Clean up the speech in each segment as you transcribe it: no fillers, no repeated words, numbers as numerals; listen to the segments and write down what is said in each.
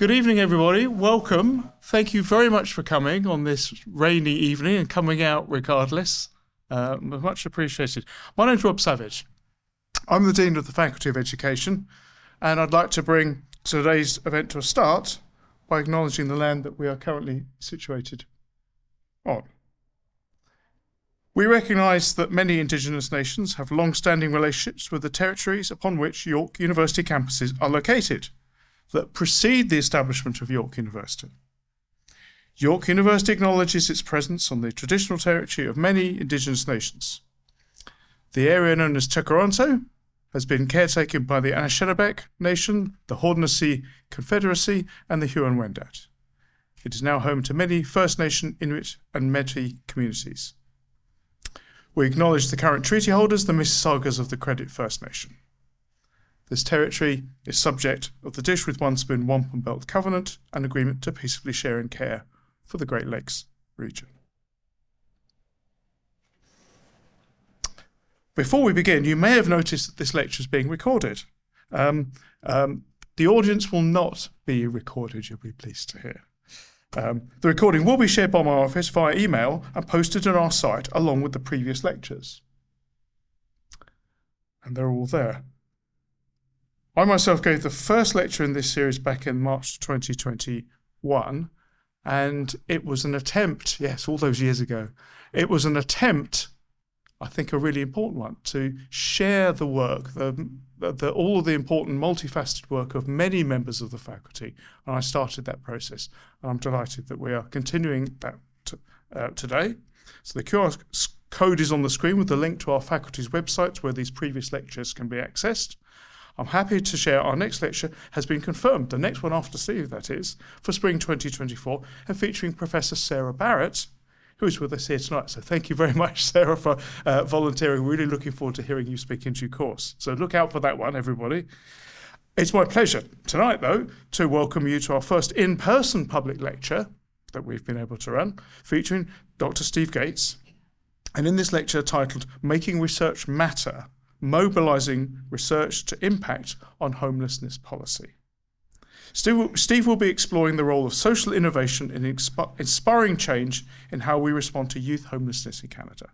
Good evening, everybody. Welcome. Thank you very much for coming on this rainy evening and coming out regardless. Much appreciated. My name's Rob Savage. I'm the Dean of the Faculty of Education, and I'd like to bring today's event to a start by acknowledging the land that we are currently situated on. We recognise that many Indigenous nations have long-standing relationships with the territories upon which York University campuses are located that precede the establishment of York University. York University acknowledges its presence on the traditional territory of many Indigenous nations. The area known as Tekaronto has been caretaken by the Anishinaabeg Nation, the Haudenosaunee Confederacy, and the Huron-Wendat. It is now home to many First Nation, Inuit, and Métis communities. We acknowledge the current treaty holders, the Mississaugas of the Credit First Nation. This territory is subject of the Dish with One Spoon Wampum Belt Covenant, an agreement to peaceably share and care for the Great Lakes region. Before we begin, you may have noticed that this lecture is being recorded. The audience will not be recorded, you'll be pleased to hear. The recording will be shared by my office via email and posted on our site along with the previous lectures. And they're all there. I myself gave the first lecture in this series back in March 2021, and it was an attempt, yes, all those years ago, it was an attempt, I think a really important one, to share the work, all of the important multifaceted work of many members of the faculty, and I started that process. And I'm delighted that we are continuing that today. So the QR code is on the screen with the link to our faculty's websites where these previous lectures can be accessed. I'm happy to share our next lecture has been confirmed, the next one after Steve, that is, for spring 2024, and featuring Professor Sarah Barrett, who is with us here tonight. So thank you very much, Sarah, for volunteering. Really looking forward to hearing you speak in due course. So look out for that one, everybody. It's my pleasure tonight, though, to welcome you to our first in-person public lecture that we've been able to run, featuring Dr. Steve Gaetz. And in this lecture titled, Making Research Matter, Mobilizing Research to Impact on Homelessness Policy. Steve will be exploring the role of social innovation in inspiring change in how we respond to youth homelessness in Canada.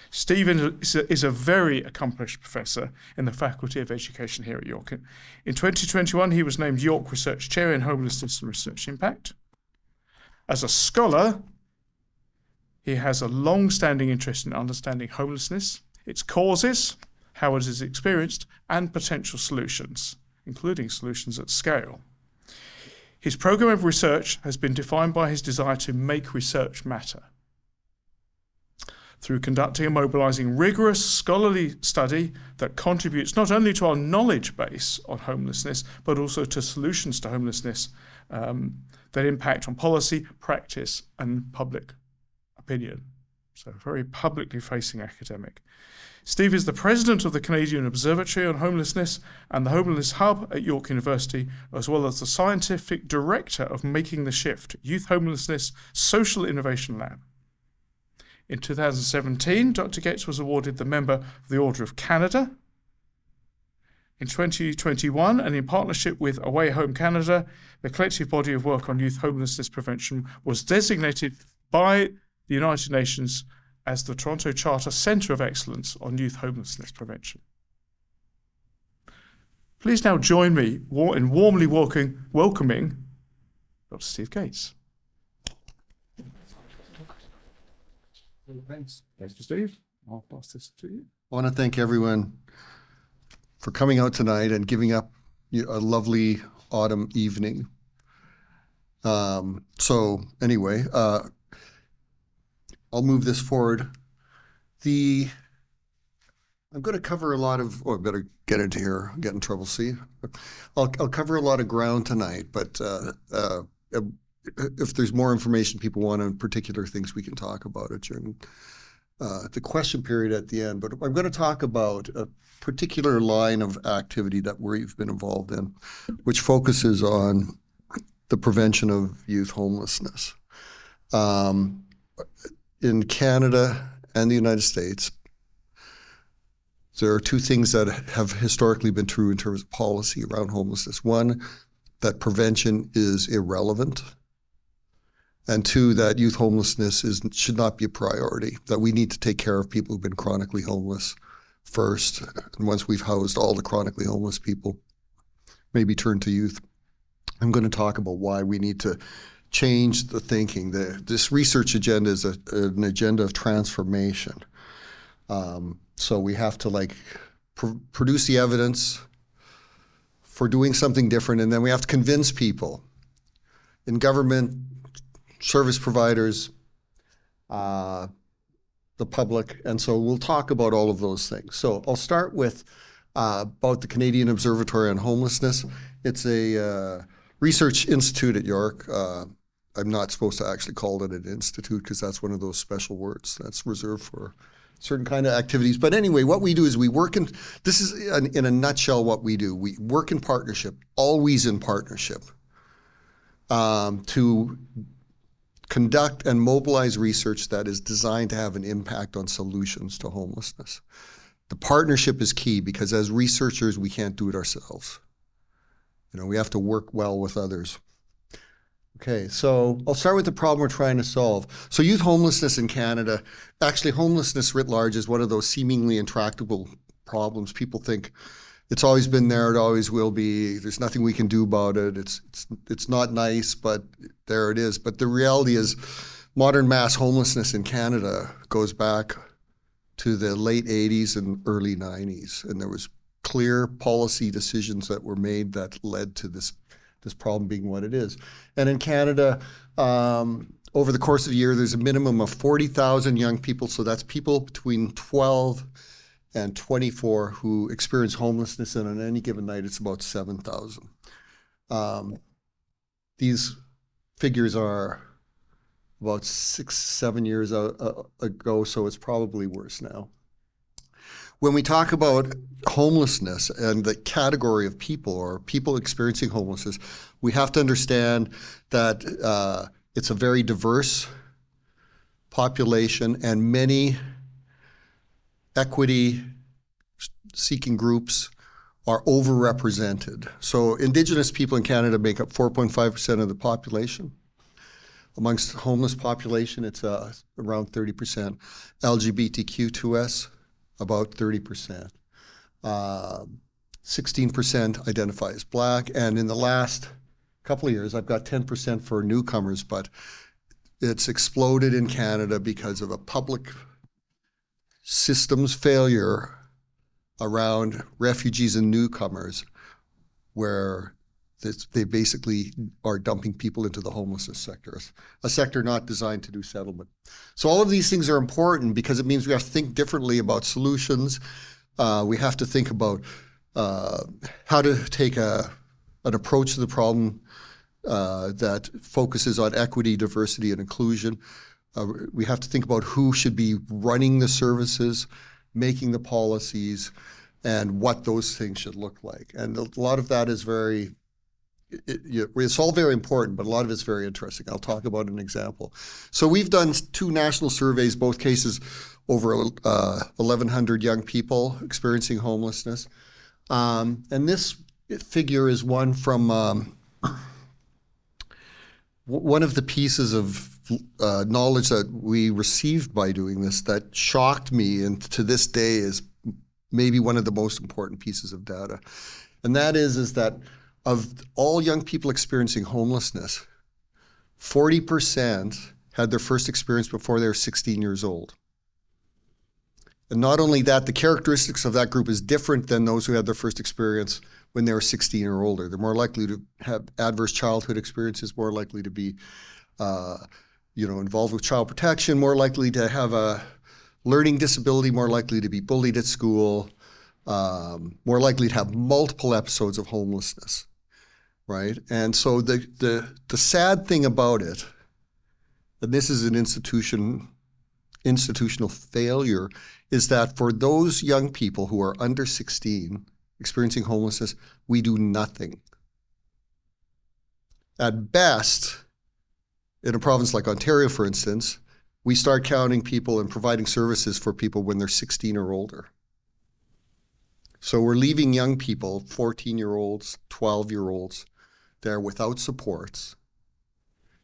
Steve is a very accomplished professor in the Faculty of Education here at York. In 2021, he was named York Research Chair in Homelessness and Research Impact. As a scholar, he has a long-standing interest in understanding homelessness, its causes, how it is experienced, and potential solutions, including solutions at scale. His program of research has been defined by his desire to make research matter. Through conducting and mobilizing rigorous scholarly study that contributes not only to our knowledge base on homelessness, but also to solutions to homelessness that impact on policy, practice, and public opinion. So very publicly facing academic. Steve is the president of the Canadian Observatory on Homelessness and the Homelessness Hub at York University, as well as the scientific director of Making the Shift, Youth Homelessness Social Innovation Lab. In 2017, Dr. Gaetz was awarded the Member of the Order of Canada. In 2021, and in partnership with Away Home Canada, the collective body of work on youth homelessness prevention was designated by the United Nations as the Toronto Charter Centre of Excellence on Youth Homelessness Prevention. Please now join me in warmly welcoming Dr. Steve Gaetz. Thanks. Thanks to Steve. I'll pass this to you. I want to thank everyone for coming out tonight and giving up a lovely autumn evening. So anyway, I'll move this forward. I'm going to cover a lot of, I better get into here, get in trouble, see? I'll cover a lot of ground tonight, but if there's more information people want on particular things, we can talk about it during the question period at the end. But I'm going to talk about a particular line of activity that we've been involved in, which focuses on the prevention of youth homelessness. In Canada and the United States, there are two things that have historically been true in terms of policy around homelessness. One, that prevention is irrelevant, and two, that youth homelessness should not be a priority, that we need to take care of people who've been chronically homeless first, and once we've housed all the chronically homeless people, maybe turn to youth. I'm going to talk about why we need to change the thinking. This research agenda is an agenda of transformation. So we have to produce the evidence for doing something different, and then we have to convince people in government, service providers, the public, and so we'll talk about all of those things. So I'll start with about the Canadian Observatory on Homelessness. It's a research institute at York. I'm not supposed to actually call it an institute because that's one of those special words that's reserved for certain kind of activities. But anyway, what we do is this is in a nutshell what we do. We work in partnership, always in partnership, to conduct and mobilize research that is designed to have an impact on solutions to homelessness. The partnership is key because as researchers, we can't do it ourselves. We have to work well with others. Okay, so I'll start with the problem we're trying to solve. So youth homelessness in Canada, actually homelessness writ large is one of those seemingly intractable problems. People think it's always been there, it always will be, there's nothing we can do about it, it's not nice, but there it is. But the reality is modern mass homelessness in Canada goes back to the late 80s and early 90s, and there was clear policy decisions that were made that led to this problem being what it is. And in Canada, over the course of the year, there's a minimum of 40,000 young people, so that's people between 12 and 24 who experience homelessness, and on any given night, it's about 7,000. These figures are about 6-7 years ago, so it's probably worse now. When we talk about homelessness and the category of people or people experiencing homelessness, we have to understand that it's a very diverse population and many equity-seeking groups are overrepresented. So Indigenous people in Canada make up 4.5% of the population. Amongst the homeless population, it's around 30%. LGBTQ2S, about 30%. 16% identify as Black, and in the last couple of years, I've got 10% for newcomers, but it's exploded in Canada because of a public systems failure around refugees and newcomers, where they basically are dumping people into the homelessness sector, a sector not designed to do settlement. So all of these things are important because it means we have to think differently about solutions. We have to think about how to take an approach to the problem that focuses on equity, diversity, and inclusion. We have to think about who should be running the services, making the policies, and what those things should look like. And a lot of that is it's all very important, but a lot of it's very interesting. I'll talk about an example. So we've done 2 national surveys, both cases over 1,100 young people experiencing homelessness. And this figure is one from one of the pieces of knowledge that we received by doing this that shocked me, and to this day is maybe one of the most important pieces of data. And that is that of all young people experiencing homelessness, 40% had their first experience before they were 16 years old. And not only that, the characteristics of that group is different than those who had their first experience when they were 16 or older. They're more likely to have adverse childhood experiences, more likely to be involved with child protection, more likely to have a learning disability, more likely to be bullied at school, more likely to have multiple episodes of homelessness, right? And so the sad thing about it, and this is an institutional failure, is that for those young people who are under 16 experiencing homelessness, we do nothing. At best, in a province like Ontario, for instance, we start counting people and providing services for people when they're 16 or older. So we're leaving young people, 14-year-olds, 12-year-olds, They're without supports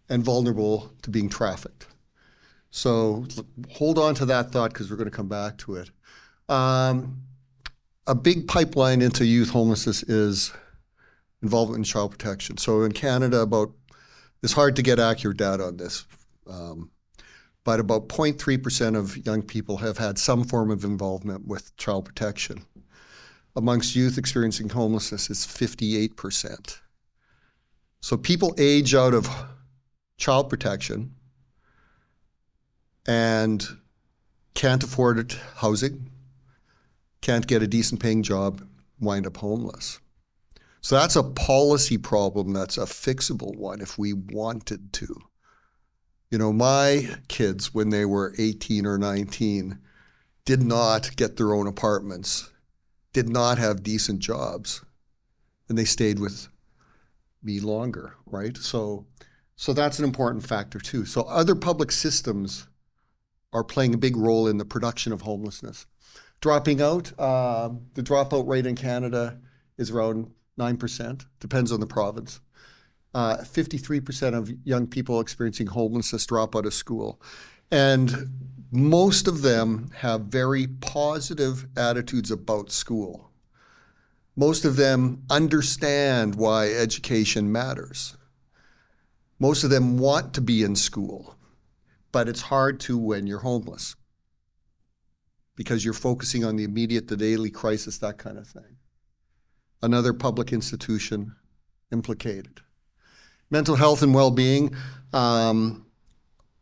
and vulnerable to being trafficked. So hold on to that thought because we're going to come back to it. A big pipeline into youth homelessness is involvement in child protection. So in Canada, it's hard to get accurate data on this, but about 0.3% of young people have had some form of involvement with child protection. Amongst youth experiencing homelessness, it's 58%. So people age out of child protection and can't afford housing, can't get a decent paying job, wind up homeless. So that's a policy problem that's a fixable one if we wanted to. You know, my kids, when they were 18 or 19, did not get their own apartments, did not have decent jobs, and they stayed with me longer, right? So that's an important factor too. So other public systems are playing a big role in the production of homelessness. Dropping out, the dropout rate in Canada is around 9%, depends on the province. 53% of young people experiencing homelessness drop out of school. And most of them have very positive attitudes about school. Most of them understand why education matters. Most of them want to be in school, but it's hard to when you're homeless because you're focusing on the immediate, the daily crisis, that kind of thing. Another public institution implicated. Mental health and well-being. On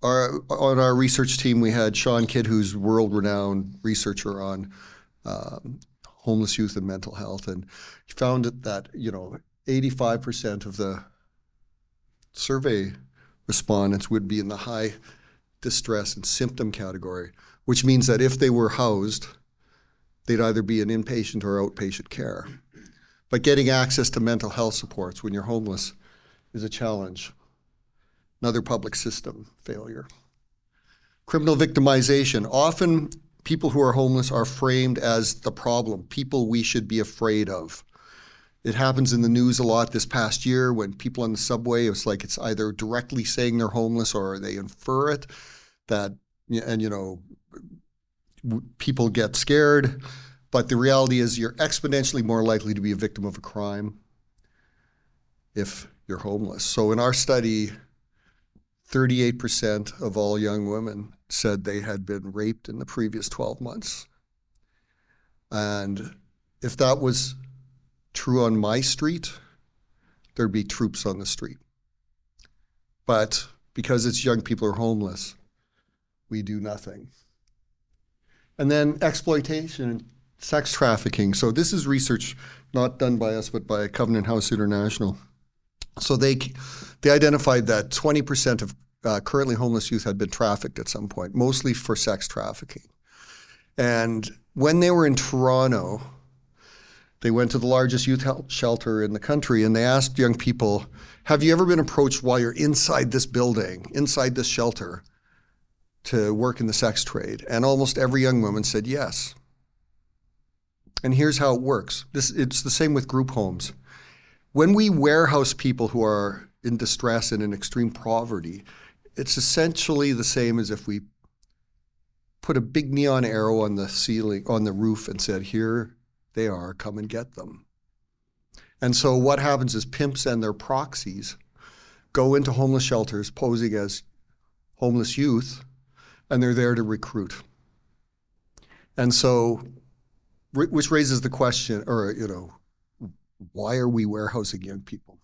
our research team, we had Sean Kidd, who's world-renowned researcher on homeless youth and mental health, and he found that 85% of the survey respondents would be in the high distress and symptom category, which means that if they were housed, they'd either be in inpatient or outpatient care. But getting access to mental health supports when you're homeless is a challenge. Another public system failure. Criminal victimization. Often people who are homeless are framed as the problem, people we should be afraid of. It happens in the news a lot this past year when people on the subway, it's like it's either directly saying they're homeless or they infer it, people get scared. But the reality is you're exponentially more likely to be a victim of a crime if you're homeless. So in our study, 38% of all young women said they had been raped in the previous 12 months. And if that was true on my street, there'd be troops on the street. But because it's young people who are homeless, we do nothing. And then exploitation and sex trafficking. So this is research not done by us, but by Covenant House International. So they identified that 20% of currently homeless youth had been trafficked at some point, mostly for sex trafficking. And when they were in Toronto, they went to the largest youth shelter in the country and they asked young people, have you ever been approached while you're inside this building, inside this shelter, to work in the sex trade? And almost every young woman said yes. And here's how it works. It's the same with group homes. When we warehouse people who are in distress and in extreme poverty, it's essentially the same as if we put a big neon arrow on the ceiling, on the roof, and said, here they are, come and get them. And so what happens is pimps and their proxies go into homeless shelters posing as homeless youth, and they're there to recruit. And so, which raises the question, why are we warehousing young people?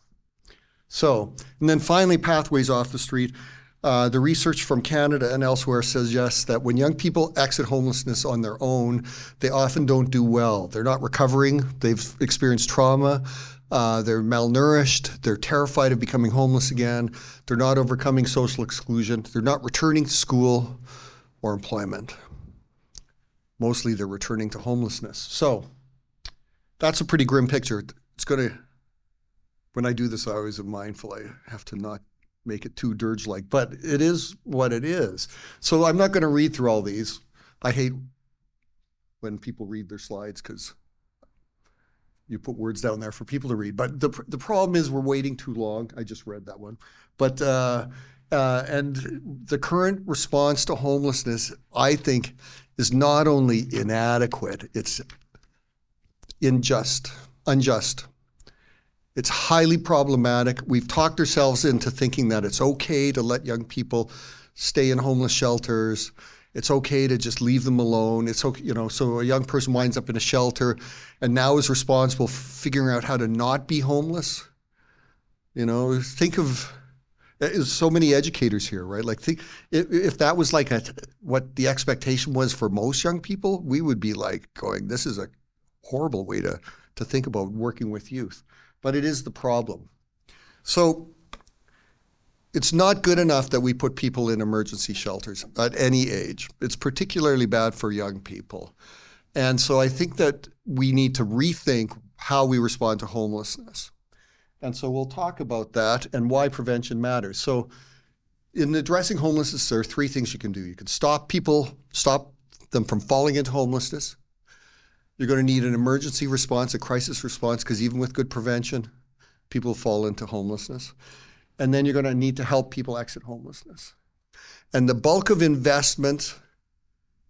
So, and then finally, pathways off the street. The research from Canada and elsewhere suggests that when young people exit homelessness on their own, they often don't do well. They're not recovering. They've experienced trauma. They're malnourished. They're terrified of becoming homeless again. They're not overcoming social exclusion. They're not returning to school or employment. Mostly they're returning to homelessness. So that's a pretty grim picture. When I do this, I always am mindful. I have to not make it too dirge-like, but it is what it is. So I'm not going to read through all these. I hate when people read their slides because you put words down there for people to read. But the problem is we're waiting too long. I just read that one. But and the current response to homelessness, I think, is not only inadequate, it's unjust. It's highly problematic. We've talked ourselves into thinking that it's okay to let young people stay in homeless shelters. It's okay to just leave them alone. It's okay, you know, so a young person winds up in a shelter and now is responsible for figuring out how to not be homeless. You know, think of, there's so many educators here, right? Like, think if that was like what the expectation was for most young people, we would be like going, this is a horrible way to think about working with youth. But it is the problem. So it's not good enough that we put people in emergency shelters at any age. It's particularly bad for young people. And so I think that we need to rethink how we respond to homelessness. And so we'll talk about that and why prevention matters. So in addressing homelessness, there are three things you can do. You can stop them from falling into homelessness. You're going to need an emergency response, a crisis response, because even with good prevention, people fall into homelessness. And then you're going to need to help people exit homelessness. And the bulk of investment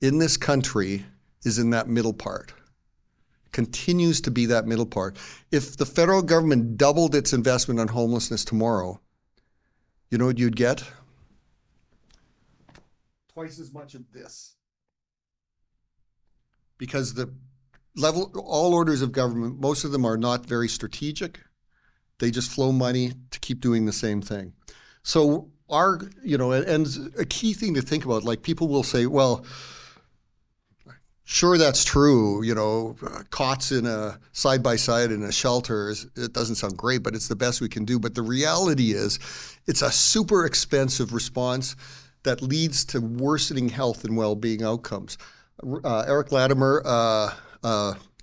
in this country is in that middle part. Continues to be that middle part. If the federal government doubled its investment on homelessness tomorrow, you know what you'd get? Twice as much of this. Because all orders of government, most of them are not very strategic. They just flow money to keep doing the same thing. So and a key thing to think about, like people will say, well, sure, that's true, cots in a side-by-side in a shelter, it doesn't sound great, but it's the best we can do. But the reality is it's a super expensive response that leads to worsening health and well-being outcomes. Eric Latimer,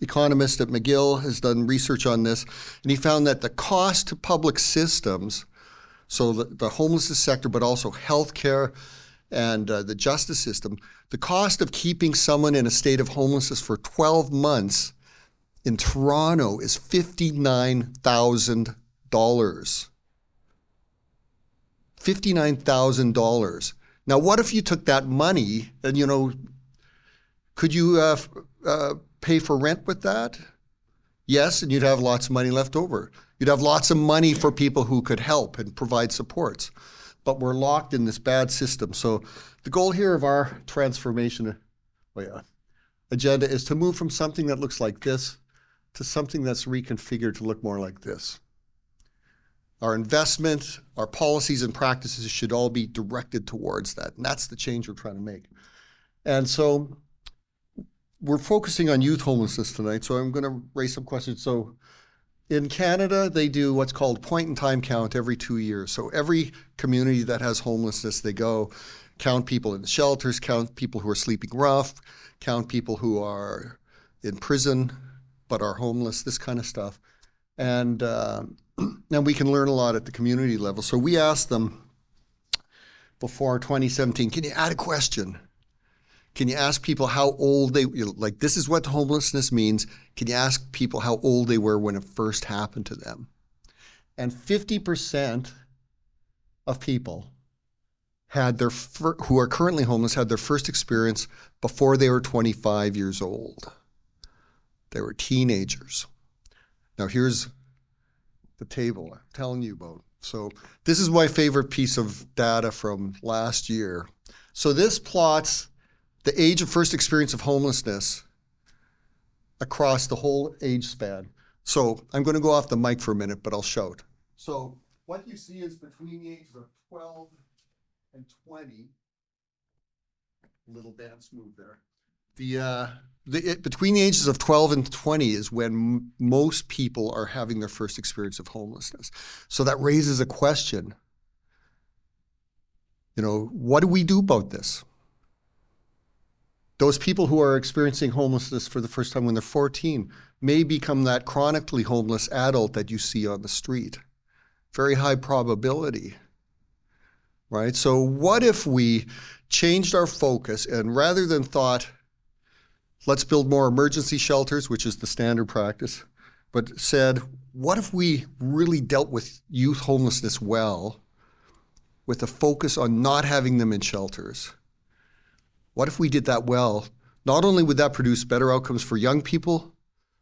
economist at McGill, has done research on this, and he found that the cost to public systems, so the homelessness sector, but also healthcare and the justice system, the cost of keeping someone in a state of homelessness for 12 months in Toronto is $59,000. $59,000. Now, what if you took that money and, could you pay for rent with that? Yes, and you'd have lots of money left over. You'd have lots of money for people who could help and provide supports. But we're locked in this bad system. So the goal here of our transformation agenda is to move from something that looks like this to something that's reconfigured to look more like this. Our investment, our policies and practices should all be directed towards that. And that's the change we're trying to make. And so we're focusing on youth homelessness tonight, so I'm going to raise some questions. So in Canada, they do what's called point-in-time count every 2 years. So every community that has homelessness, they go count people in the shelters, count people who are sleeping rough, count people who are in prison but are homeless, this kind of stuff. And we can learn a lot at the community level. So we asked them before 2017, can you add a question? Can you ask people how old this is what homelessness means. Can you ask people how old they were when it first happened to them? And 50% of people who are currently homeless had their first experience before they were 25 years old. They were teenagers. Now here's the table I'm telling you about. So this is my favorite piece of data from last year. So this plots the age of first experience of homelessness across the whole age span. So I'm going to go off the mic for a minute, but I'll shout. So what you see is between the ages of 12 and 20, little dance move there. Between the ages of 12 and 20 is when most people are having their first experience of homelessness. So that raises a question. What do we do about this? Those people who are experiencing homelessness for the first time when they're 14 may become that chronically homeless adult that you see on the street. Very high probability, right? So what if we changed our focus and rather than thought, let's build more emergency shelters, which is the standard practice, but said, what if we really dealt with youth homelessness well, with a focus on not having them in shelters? What if we did that well? Not only would that produce better outcomes for young people,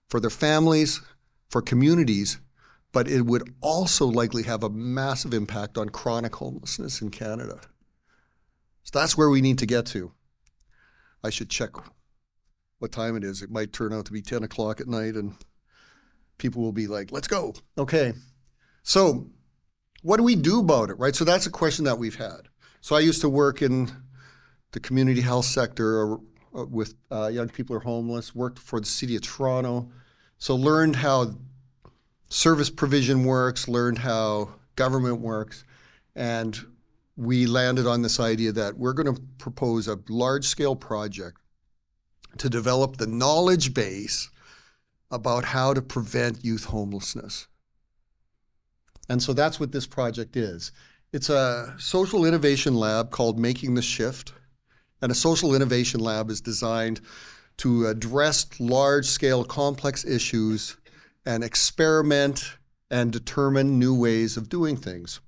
for their families, for communities, but it would also likely have a massive impact on chronic homelessness in Canada. So that's where we need to get to. I should check what time it is. It might turn out to be 10 o'clock at night and people will be like, let's go. Okay. So what do we do about it, right? So that's a question that we've had. So I used to work in the community health sector with young people who are homeless, worked for the City of Toronto. So learned how service provision works, learned how government works, and we landed on this idea that we're going to propose a large-scale project to develop the knowledge base about how to prevent youth homelessness. And so that's what this project is. It's a social innovation lab called Making the Shift, and a social innovation lab is designed to address large-scale complex issues and experiment and determine new ways of doing things.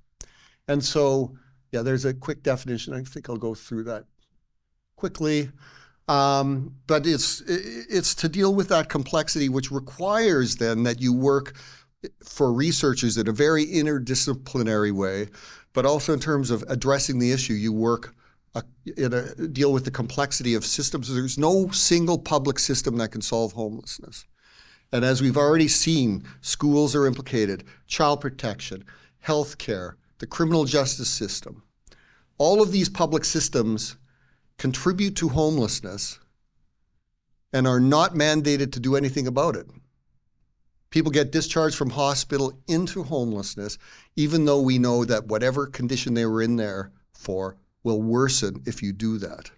And so, yeah, there's a quick definition. I think I'll go through that quickly. But it's to deal with that complexity, which requires then that you work for researchers in a very interdisciplinary way, but also in terms of addressing the issue, you work deal with the complexity of systems. There's no single public system that can solve homelessness. And as we've already seen, schools are implicated, child protection, healthcare, the criminal justice system. All of these public systems contribute to homelessness and are not mandated to do anything about it. People get discharged from hospital into homelessness, even though we know that whatever condition they were in there for will worsen if you do that.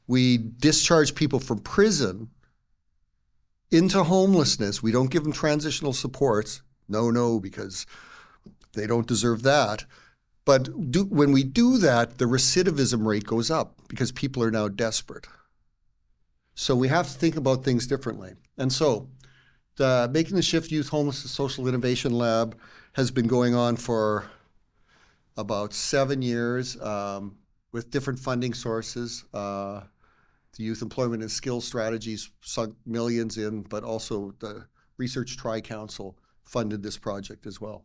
We discharge people from prison into homelessness. We don't give them transitional supports. No, because they don't deserve that. But when we do that, the recidivism rate goes up because people are now desperate. So we have to think about things differently. And so the Making the Shift Youth Homelessness Social Innovation Lab has been going on for about 7 years with different funding sources. The Youth Employment and Skills Strategies sunk millions in, but also the Research Tri-Council funded this project as well.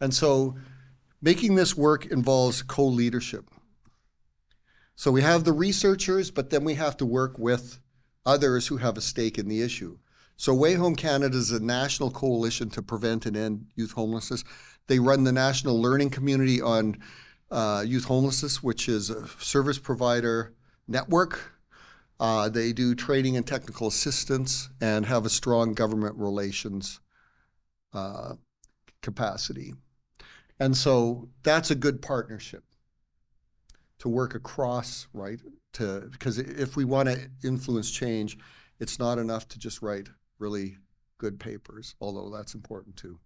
And so making this work involves co-leadership. So we have the researchers, but then we have to work with others who have a stake in the issue. So Way Home Canada is a national coalition to prevent and end youth homelessness. They run the National Learning Community on Youth Homelessness, which is a service provider network. They do training and technical assistance and have a strong government relations capacity. And so that's a good partnership to work across, right? Because if we want to influence change, it's not enough to just write really good papers, although that's important too.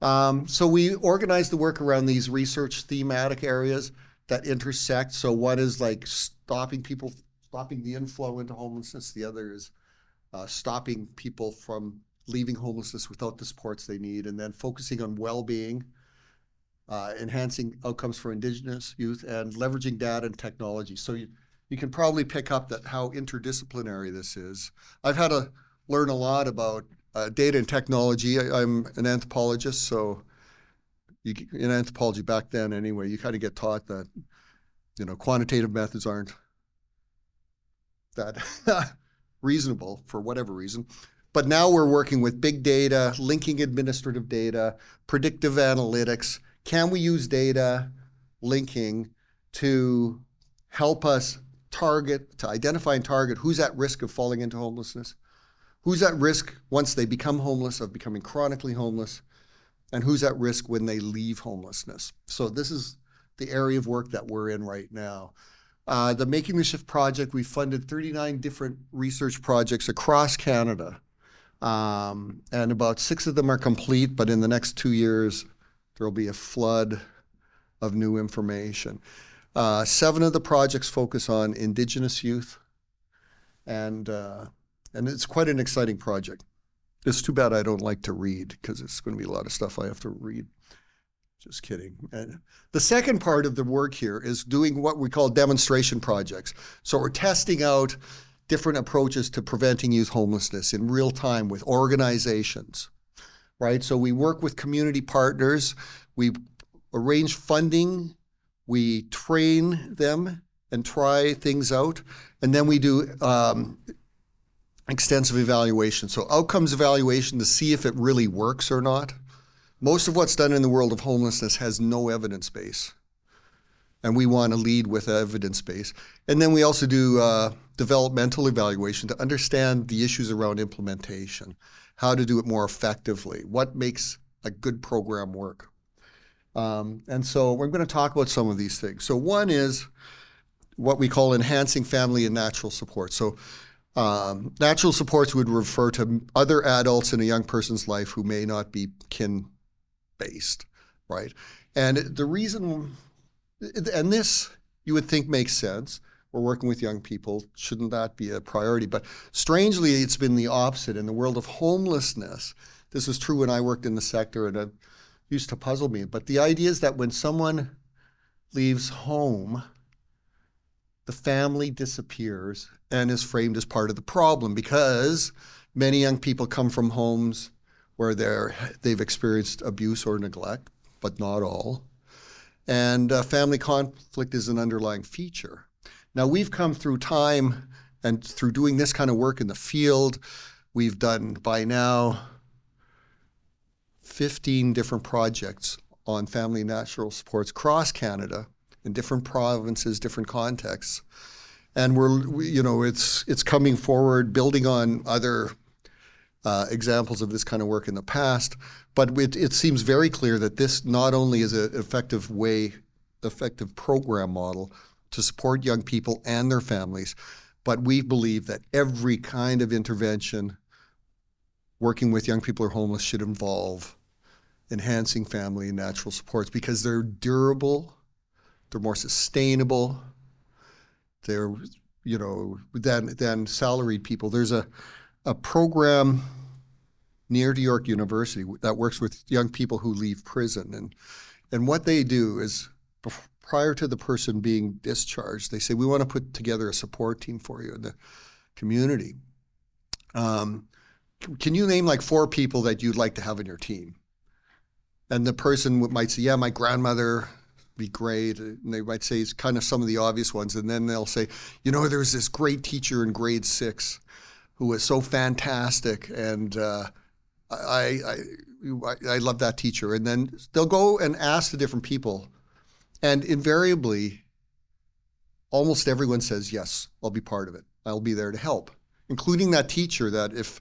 So we organize the work around these research thematic areas that intersect. So one is like stopping the inflow into homelessness. The other is stopping people from leaving homelessness without the supports they need, and then focusing on well-being, enhancing outcomes for Indigenous youth, and leveraging data and technology. So you can probably pick up that how interdisciplinary this is. I've had to learn a lot about data and technology. I'm an anthropologist, so in anthropology back then anyway, you kind of get taught that, quantitative methods aren't that reasonable for whatever reason. But now we're working with big data, linking administrative data, predictive analytics. Can we use data linking to help us identify and target who's at risk of falling into homelessness, who's at risk once they become homeless of becoming chronically homeless, and who's at risk when they leave homelessness. So this is the area of work that we're in right now. The Making the Shift project, we funded 39 different research projects across Canada. And about 6 of them are complete, but in the next 2 years, there'll be a flood of new information. 7 of the projects focus on Indigenous youth, and it's quite an exciting project. It's too bad I don't like to read because it's going to be a lot of stuff I have to read. Just kidding. And the second part of the work here is doing what we call demonstration projects. So we're testing out different approaches to preventing youth homelessness in real time with organizations, right? So we work with community partners, we arrange funding, we train them and try things out, and then we do extensive evaluation. So outcomes evaluation to see if it really works or not. Most of what's done in the world of homelessness has no evidence base, and we want to lead with evidence base. And then we also do developmental evaluation to understand the issues around implementation, how to do it more effectively, what makes a good program work. And so we're going to talk about some of these things. So one is what we call enhancing family and natural support. So natural supports would refer to other adults in a young person's life who may not be kin-based, right? And the reason, and this you would think makes sense, we're working with young people, shouldn't that be a priority? But strangely, it's been the opposite. In the world of homelessness, this was true when I worked in the sector, and it used to puzzle me, but the idea is that when someone leaves home, the family disappears and is framed as part of the problem, because many young people come from homes where they've experienced abuse or neglect, but not all. And family conflict is an underlying feature. Now, we've come through time and through doing this kind of work in the field, we've done by now 15 different projects on family and natural supports across Canada in different provinces, different contexts. And it's coming forward, building on other examples of this kind of work in the past. But it seems very clear that this not only is an effective program model to support young people and their families, but we believe that every kind of intervention working with young people who are homeless should involve enhancing family and natural supports, because they're durable, they're more sustainable, they're, than salaried people. There's a program near to York University that works with young people who leave prison. And what they do is, prior to the person being discharged, they say, we want to put together a support team for you in the community. Can you name like 4 people that you'd like to have in your team? And the person might say, yeah, my grandmother would be great. And they might say it's kind of some of the obvious ones. And then they'll say, there was this great teacher in grade 6 who was so fantastic. And I love that teacher. And then they'll go and ask the different people. And invariably, almost everyone says, yes, I'll be part of it. I'll be there to help, including that teacher that if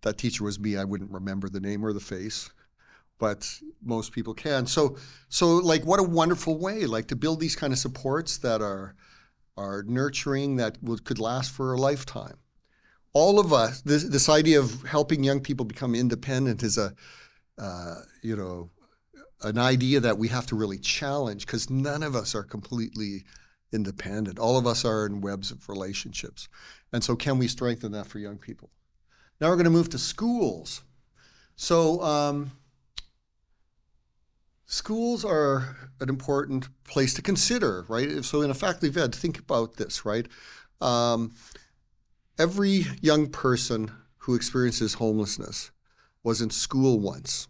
that teacher was me, I wouldn't remember the name or the face, but most people can. So like, what a wonderful way, like, to build these kind of supports that are nurturing, that could last for a lifetime. All of us, this idea of helping young people become independent is an idea that we have to really challenge, because none of us are completely independent. All of us are in webs of relationships. And so can we strengthen that for young people? Now we're going to move to schools. So schools are an important place to consider, right? So in a faculty of ed, think about this, right? Every young person who experiences homelessness was in school once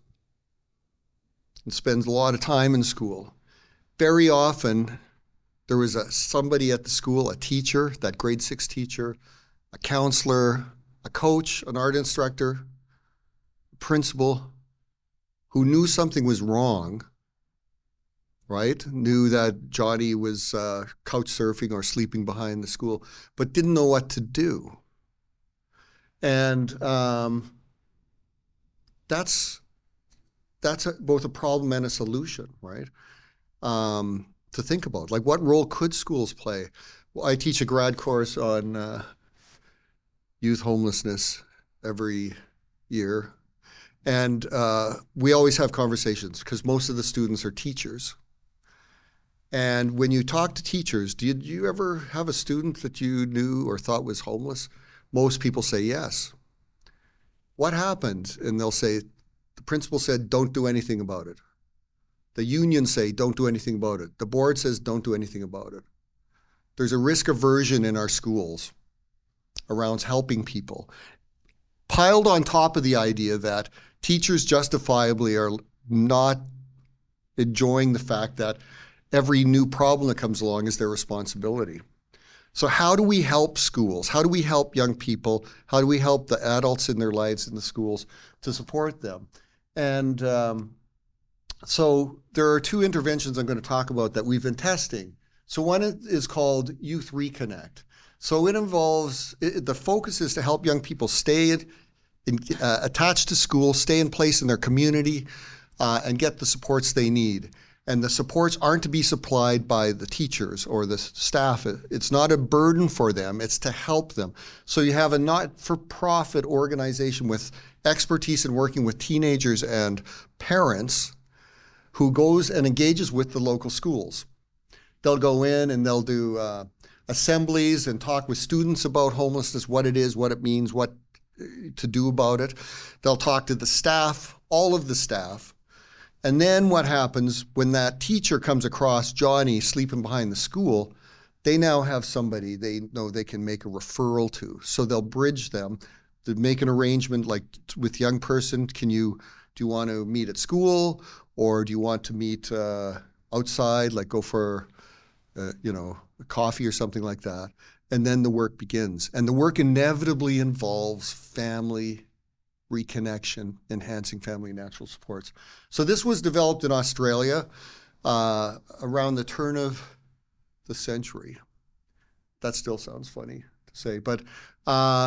and spends a lot of time in school. Very often, there was somebody at the school, a teacher, that grade 6 teacher, a counselor, a coach, an art instructor, a principal, who knew something was wrong, right? Knew that Johnny was couch surfing or sleeping behind the school, but didn't know what to do. And that's both a problem and a solution, right? To think about, like, what role could schools play? Well, I teach a grad course on youth homelessness every year. And we always have conversations, because most of the students are teachers. And when you talk to teachers, did you ever have a student that you knew or thought was homeless? Most people say yes. what happened? And they'll say, the principal said, don't do anything about it. The unions say, don't do anything about it. The board says, don't do anything about it. There's a risk aversion in our schools around helping people, piled on top of the idea that teachers justifiably are not enjoying the fact that every new problem that comes along is their responsibility. So how do we help schools? How do we help young people? How do we help the adults in their lives in the schools to support them? And so there are two interventions I'm going to talk about that we've been testing. So one is called Youth Reconnect. So it involves, the focus is to help young people stay attached to school, stay in place in their community, and get the supports they need. And the supports aren't to be supplied by the teachers or the staff. It's not a burden for them, it's to help them. So you have a not-for-profit organization with expertise in working with teenagers and parents who goes and engages with the local schools. They'll go in and they'll do assemblies and talk with students about homelessness, what it is, what it means, what to do about it. They'll talk to the staff, all of the staff. And then what happens when that teacher comes across Johnny sleeping behind the school, they now have somebody they know they can make a referral to. So they'll bridge them to make an arrangement like with young person, do you want to meet at school, or do you want to meet outside, like go for a coffee or something like that. And then the work begins. And the work inevitably involves family reconnection, enhancing family natural supports. So this was developed in Australia around the turn of the century. That still sounds funny to say, but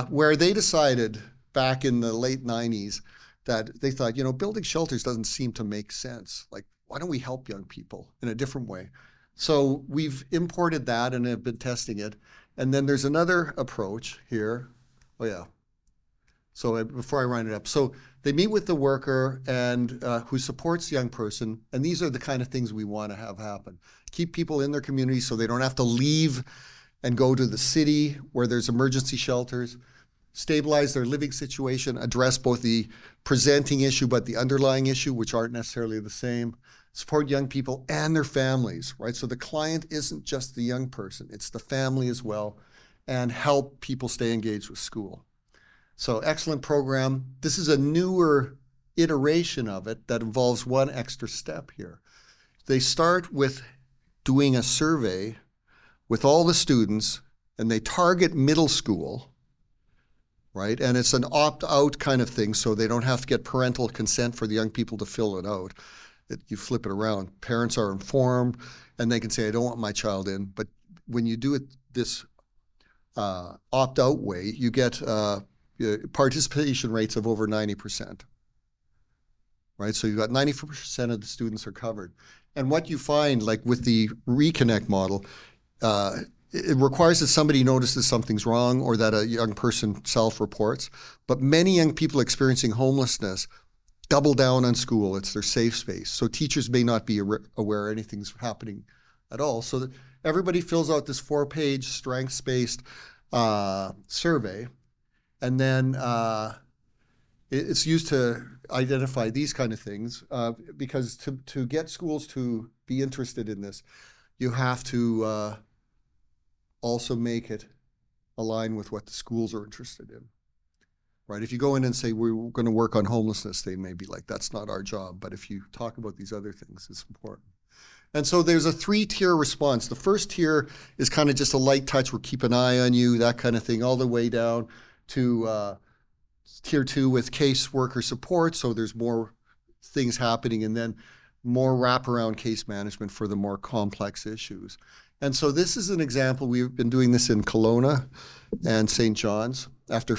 where they decided back in the late 90s that they thought, building shelters doesn't seem to make sense. Like, why don't we help young people in a different way? So we've imported that and have been testing it. And then there's another approach here. Oh yeah. So before I round it up, so they meet with the worker and who supports the young person, and these are the kind of things we want to have happen. Keep people in their community so they don't have to leave and go to the city where there's emergency shelters, stabilize their living situation, address both the presenting issue but the underlying issue, which aren't necessarily the same, support young people and their families, right? So the client isn't just the young person, it's the family as well, and help people stay engaged with school. So excellent program. This is a newer iteration of it that involves one extra step here. They start with doing a survey with all the students, and they target middle school, right? And it's an opt-out kind of thing, so they don't have to get parental consent for the young people to fill it out. You flip it around. Parents are informed, and they can say, I don't want my child in. But when you do it this opt-out way, you get participation rates of over 90%, right? So you've got 90% of the students are covered. And what you find, like with the Reconnect model, it requires that somebody notices something's wrong or that a young person self-reports. But many young people experiencing homelessness double down on school. It's their safe space. So teachers may not be aware anything's happening at all. So that everybody fills out this 4-page strengths-based survey. And then it's used to identify these kind of things because to get schools to be interested in this, you have to also make it align with what the schools are interested in, right? If you go in and say, we're going to work on homelessness, they may be like, that's not our job. But if you talk about these other things, it's important. And so there's a 3-tier response. The first tier is kind of just a light touch. We'll keep an eye on you, that kind of thing, all the way down to tier 2 with caseworker support. So there's more things happening, and then more wraparound case management for the more complex issues. And so this is an example. We've been doing this in Kelowna and St. John's after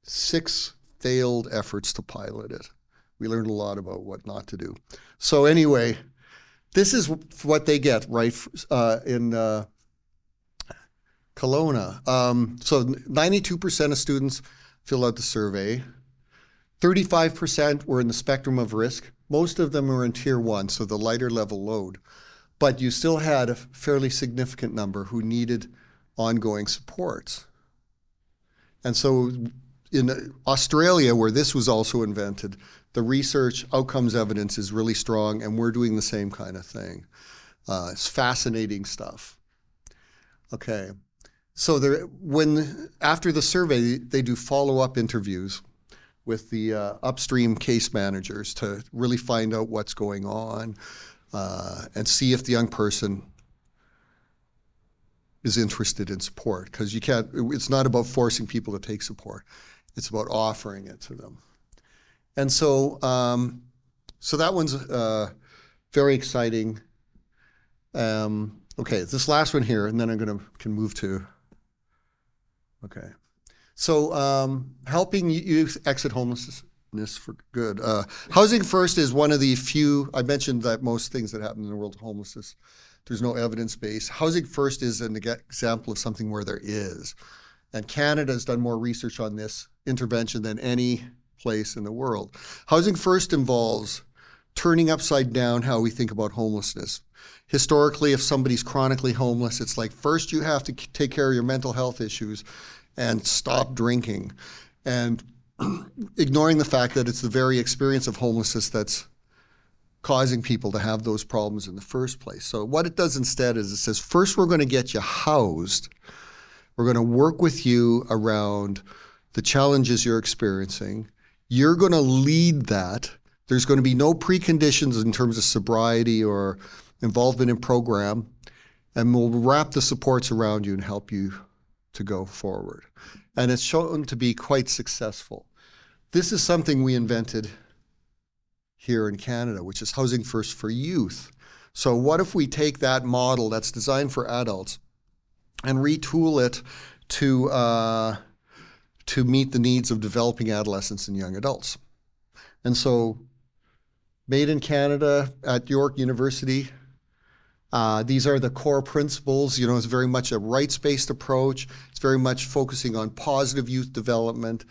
6 failed efforts to pilot it. We learned a lot about what not to do. So anyway, this is what they get, right, in Kelowna. So 92% of students fill out the survey. 35% were in the spectrum of risk. Most of them were in tier 1, so the lighter level load. But you still had a fairly significant number who needed ongoing supports. And so in Australia, where this was also invented, the research outcomes evidence is really strong, and we're doing the same kind of thing. It's fascinating stuff. Okay, so after the survey, they do follow-up interviews with the upstream case managers to really find out what's going on and see if the young person is interested in support, because it's not about forcing people to take support. It's about offering it to them. And so, so that one's very exciting. Okay, this last one here, and then can move to, okay. So helping youth exit homelessness for good. Housing First is one of the few, I mentioned that most things that happen in the world of homelessness, there's no evidence base. Housing First is an example of something where there is. And Canada has done more research on this intervention than any place in the world. Housing First involves turning upside down how we think about homelessness. Historically, if somebody's chronically homeless, it's like first you have to take care of your mental health issues and stop drinking, and ignoring the fact that it's the very experience of homelessness that's causing people to have those problems in the first place. So what it does instead is it says, first we're going to get you housed. We're going to work with you around the challenges you're experiencing. You're going to lead that. There's going to be no preconditions in terms of sobriety or involvement in program, and we'll wrap the supports around you and help you to go forward. And it's shown to be quite successful. This is something we invented here in Canada, which is Housing First for Youth. So what if we take that model that's designed for adults and retool it to meet the needs of developing adolescents and young adults? And so, made in Canada at York University. These are the core principles. You know, it's very much a rights-based approach. It's very much focusing on positive youth development,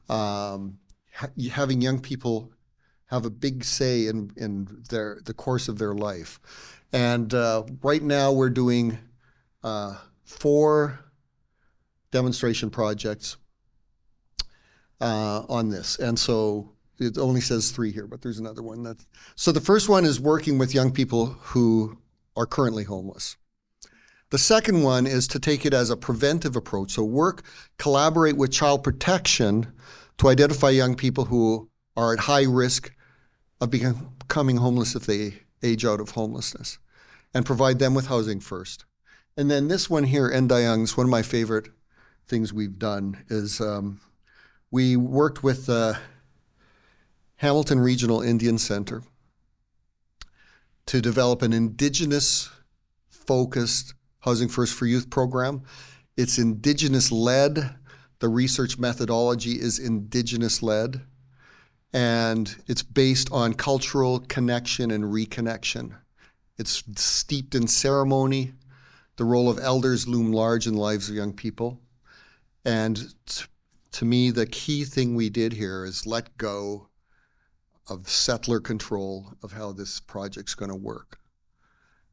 having young people have a big say in the course of their life. And right now we're doing 4 demonstration projects on this. And so it only says 3 here, but there's another one. So the first one is working with young people who are currently homeless. The second one is to take it as a preventive approach. So collaborate with child protection to identify young people who are at high risk of becoming homeless if they age out of homelessness, and provide them with Housing First. And then this one here, Endayang's, one of my favorite things we've done is we worked with Hamilton Regional Indian Center to develop an Indigenous-focused Housing First for Youth program. It's Indigenous-led. The research methodology is Indigenous-led. And it's based on cultural connection and reconnection. It's steeped in ceremony. The role of elders loom large in the lives of young people. And to me, the key thing we did here is let go of settler control of how this project's going to work.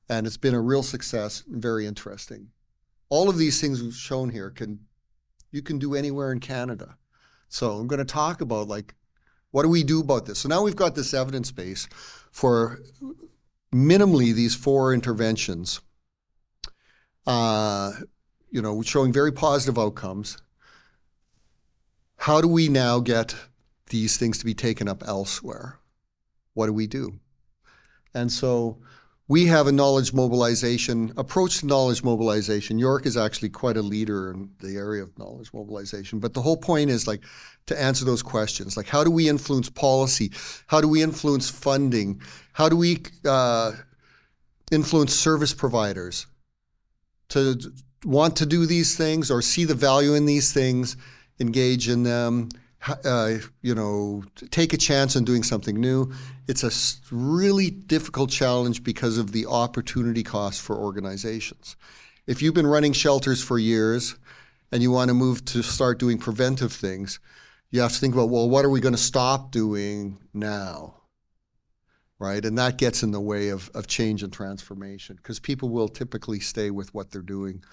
And it's been a real success, very interesting. All of these things we've shown here you can do anywhere in Canada. So I'm going to talk about what do we do about this? So now we've got this evidence base for minimally these 4 interventions, showing very positive outcomes. How do we now get these things to be taken up elsewhere? What do we do? And so we have a knowledge mobilization approach to knowledge mobilization. York is actually quite a leader in the area of knowledge mobilization. But the whole point is to answer those questions. How do we influence policy? How do we influence funding? How do we influence service providers to want to do these things or see the value in these things, engage in them, take a chance on doing something new? It's a really difficult challenge because of the opportunity cost for organizations. If you've been running shelters for years and you want to move to start doing preventive things, you have to think about, well, what are we going to stop doing now, right? And that gets in the way of change and transformation, because people will typically stay with what they're doing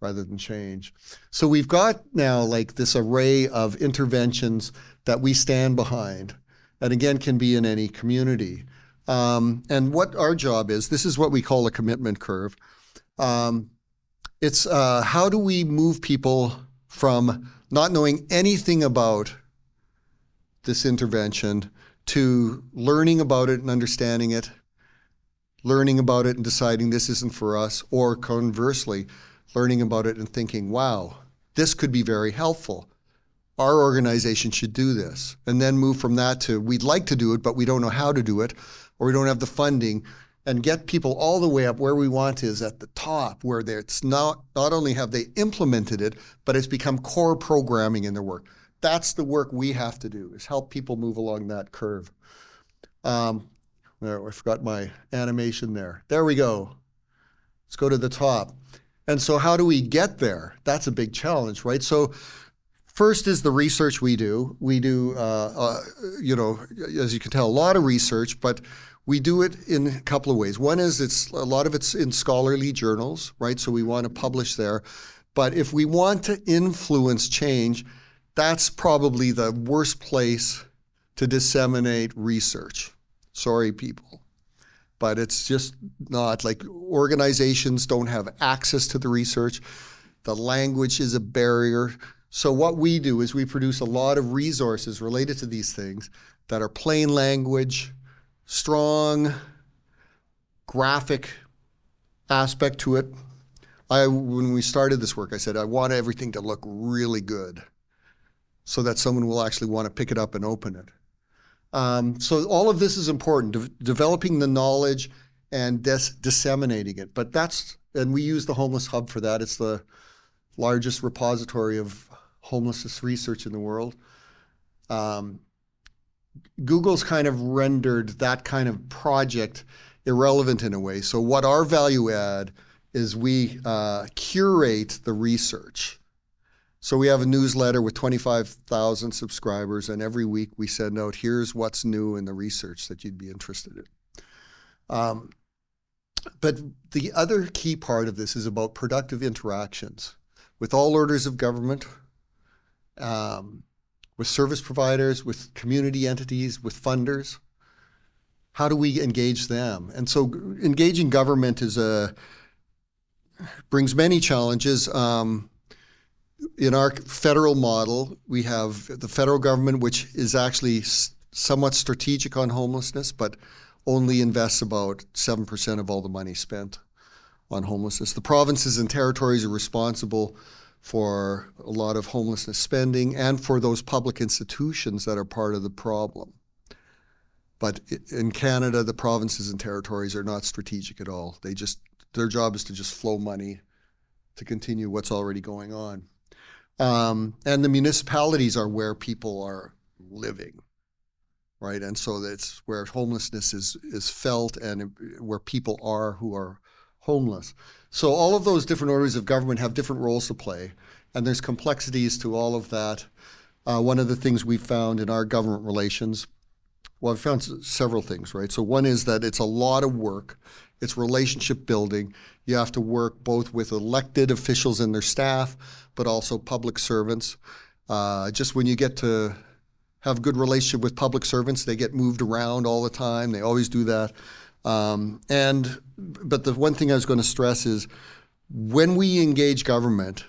rather than change. So we've got now like this array of interventions that we stand behind, and again, can be in any community. And what our job is, this is what we call a commitment curve. It's how do we move people from not knowing anything about this intervention to learning about it and understanding it, learning about it and deciding this isn't for us, or conversely, learning about it and thinking, wow, this could be very helpful. Our organization should do this. And then move from that to, we'd like to do it, but we don't know how to do it, or we don't have the funding, and get people all the way up where we want is at the top, where it's not only have they implemented it, but it's become core programming in their work. That's the work we have to do, is help people move along that curve. I forgot my animation there. There we go. Let's go to the top. And so how do we get there? That's a big challenge, right? So first is the research we do. We do, as you can tell, a lot of research, but we do it in a couple of ways. One is a lot of it's in scholarly journals, right? So we want to publish there. But if we want to influence change, that's probably the worst place to disseminate research. Sorry, people. But it's just not, like, organizations don't have access to the research. The language is a barrier. So what we do is we produce a lot of resources related to these things that are plain language, strong graphic aspect to it. When we started this work, I said, I want everything to look really good so that someone will actually want to pick it up and open it. So all of this is important, developing the knowledge and disseminating it. But and we use the Homeless Hub for that. It's the largest repository of homelessness research in the world. Google's kind of rendered that kind of project irrelevant in a way. So what our value add is we curate the research. So we have a newsletter with 25,000 subscribers, and every week we send out, here's what's new in the research that you'd be interested in. But the other key part of this is about productive interactions with all orders of government, with service providers, with community entities, with funders. How do we engage them? And so engaging government brings many challenges. In our federal model, we have the federal government, which is actually somewhat strategic on homelessness, but only invests about 7% of all the money spent on homelessness. The provinces and territories are responsible for a lot of homelessness spending and for those public institutions that are part of the problem. But in Canada, the provinces and territories are not strategic at all. Their job is to just flow money to continue what's already going on. And the municipalities are where people are living, right? And so that's where homelessness is felt and where people are who are homeless. So all of those different orders of government have different roles to play, and there's complexities to all of that. One of the things we found in our government relations, well, I've found several things, right? So one is that it's a lot of work. It's relationship building. You have to work both with elected officials and their staff, but also public servants. Just when you get to have a good relationship with public servants, they get moved around all the time. They always do that. But the one thing I was going to stress is when we engage government,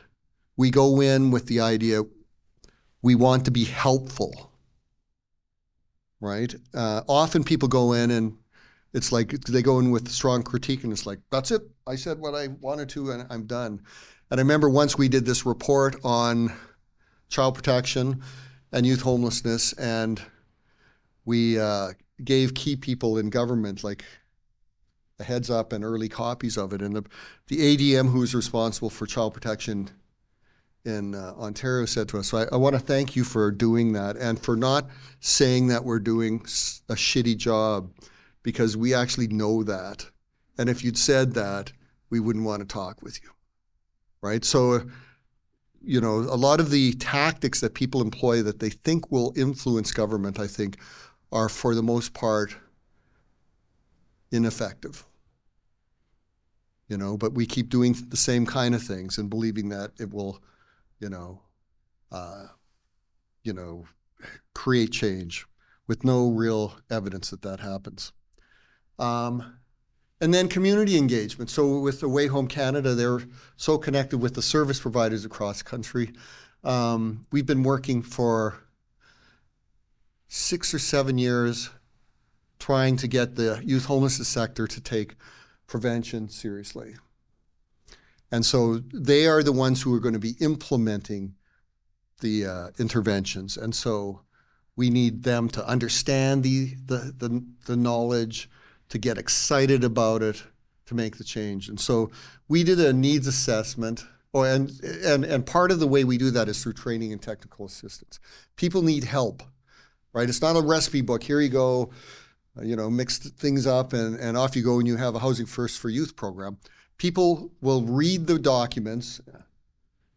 we go in with the idea we want to be helpful, right? Often people go in and it's like they go in with strong critique and it's like, that's it. I said what I wanted to and I'm done. And I remember once we did this report on child protection and youth homelessness, and we gave key people in government like a heads up and early copies of it. And the ADM who's responsible for child protection in Ontario said to us, so I want to thank you for doing that and for not saying that we're doing a shitty job, because we actually know that. And if you'd said that, we wouldn't want to talk with you, right? So, a lot of the tactics that people employ that they think will influence government, I think, are for the most part ineffective. but we keep doing the same kind of things and believing that it will, uh, create change with no real evidence that that happens. And then community engagement. So with Away Home Canada, they're so connected with the service providers across the country. We've been working for 6 or 7 years trying to get the youth homelessness sector to take prevention seriously. And so they are the ones who are going to be implementing the interventions. And so we need them to understand the knowledge, to get excited about it, to make the change. And so we did a needs assessment. Oh, and part of the way we do that is through training and technical assistance. People need help, right? It's not a recipe book. Here you go, mix things up and off you go and you have a Housing First for Youth program. People will read the documents.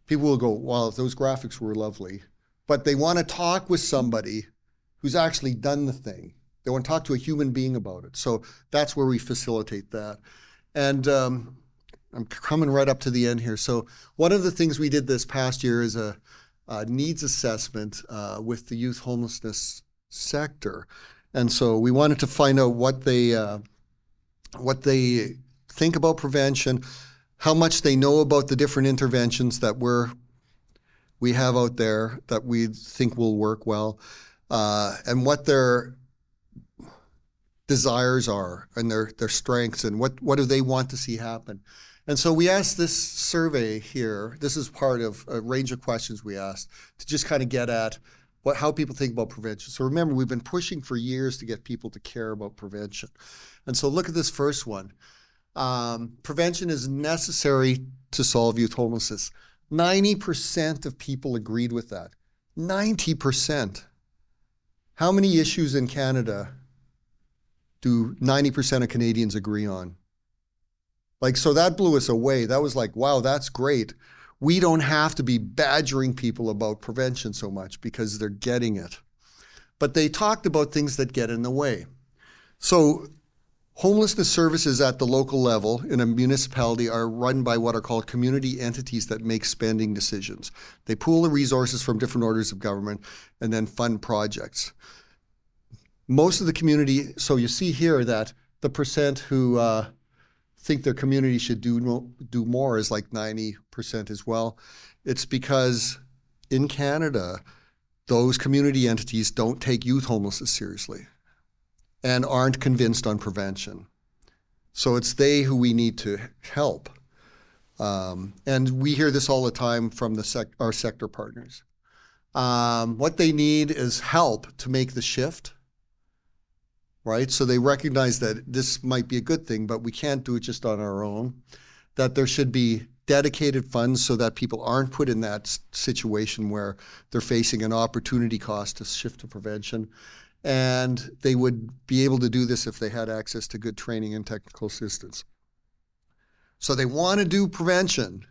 People will go, wow, those graphics were lovely. But they want to talk with somebody who's actually done the thing. They want to talk to a human being about it. So that's where we facilitate that. And I'm coming right up to the end here. So one of the things we did this past year is a needs assessment with the youth homelessness sector. And so we wanted to find out what they think about prevention, how much they know about the different interventions that we have out there that we think will work well, and what their desires are and their strengths and what do they want to see happen. And so we asked this survey here, this is part of a range of questions we asked to just kind of get at how people think about prevention. So remember, we've been pushing for years to get people to care about prevention. And so look at this first one. Prevention is necessary to solve youth homelessness. 90% of people agreed with that. 90%. How many issues in Canada do 90% of Canadians agree on? So that blew us away. That was like, wow, that's great. We don't have to be badgering people about prevention so much because they're getting it. But they talked about things that get in the way. So homelessness services at the local level in a municipality are run by what are called community entities that make spending decisions. They pool the resources from different orders of government and then fund projects. Most of the community, so you see here that the percent who think their community should do more is like 90% as well. It's because in Canada, those community entities don't take youth homelessness seriously and aren't convinced on prevention. So it's they who we need to help. And we hear this all the time from our sector partners. What they need is help to make the shift, right? So they recognize that this might be a good thing, but we can't do it just on our own, that there should be dedicated funds so that people aren't put in that situation where they're facing an opportunity cost to shift to prevention. And they would be able to do this if they had access to good training and technical assistance. So they want to do prevention,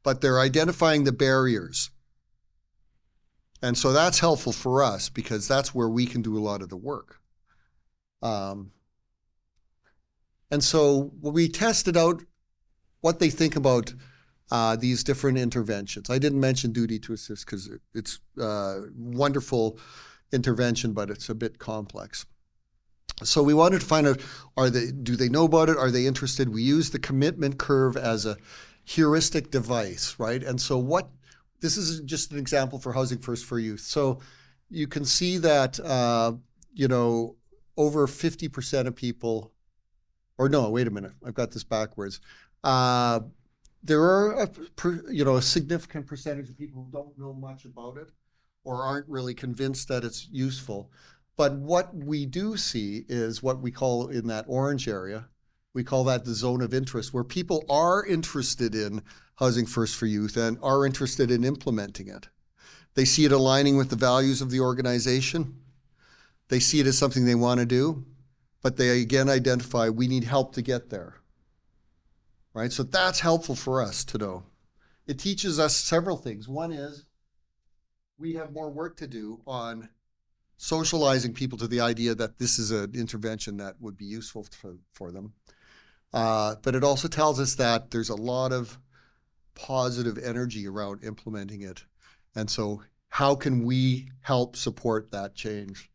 but they're identifying the barriers. And so that's helpful for us because that's where we can do a lot of the work. And so we tested out what they think about these different interventions. I didn't mention duty to assist because it's wonderful intervention, but it's a bit complex. So we wanted to find out, do they know about it? Are they interested? We use the commitment curve as a heuristic device, right? And so this is just an example for Housing First for Youth. So you can see that, over 50% of people, or no, wait a minute, I've got this backwards. There are a significant percentage of people who don't know much about it or aren't really convinced that it's useful. But what we do see is what we call in that orange area, we call that the zone of interest, where people are interested in Housing First for Youth and are interested in implementing it. They see it aligning with the values of the organization. They see it as something they want to do, but they again identify we need help to get there, right? So that's helpful for us to know. It teaches us several things. One is we have more work to do on socializing people to the idea that this is an intervention that would be useful for them. But it also tells us that there's a lot of positive energy around implementing it. And so how can we help support that change?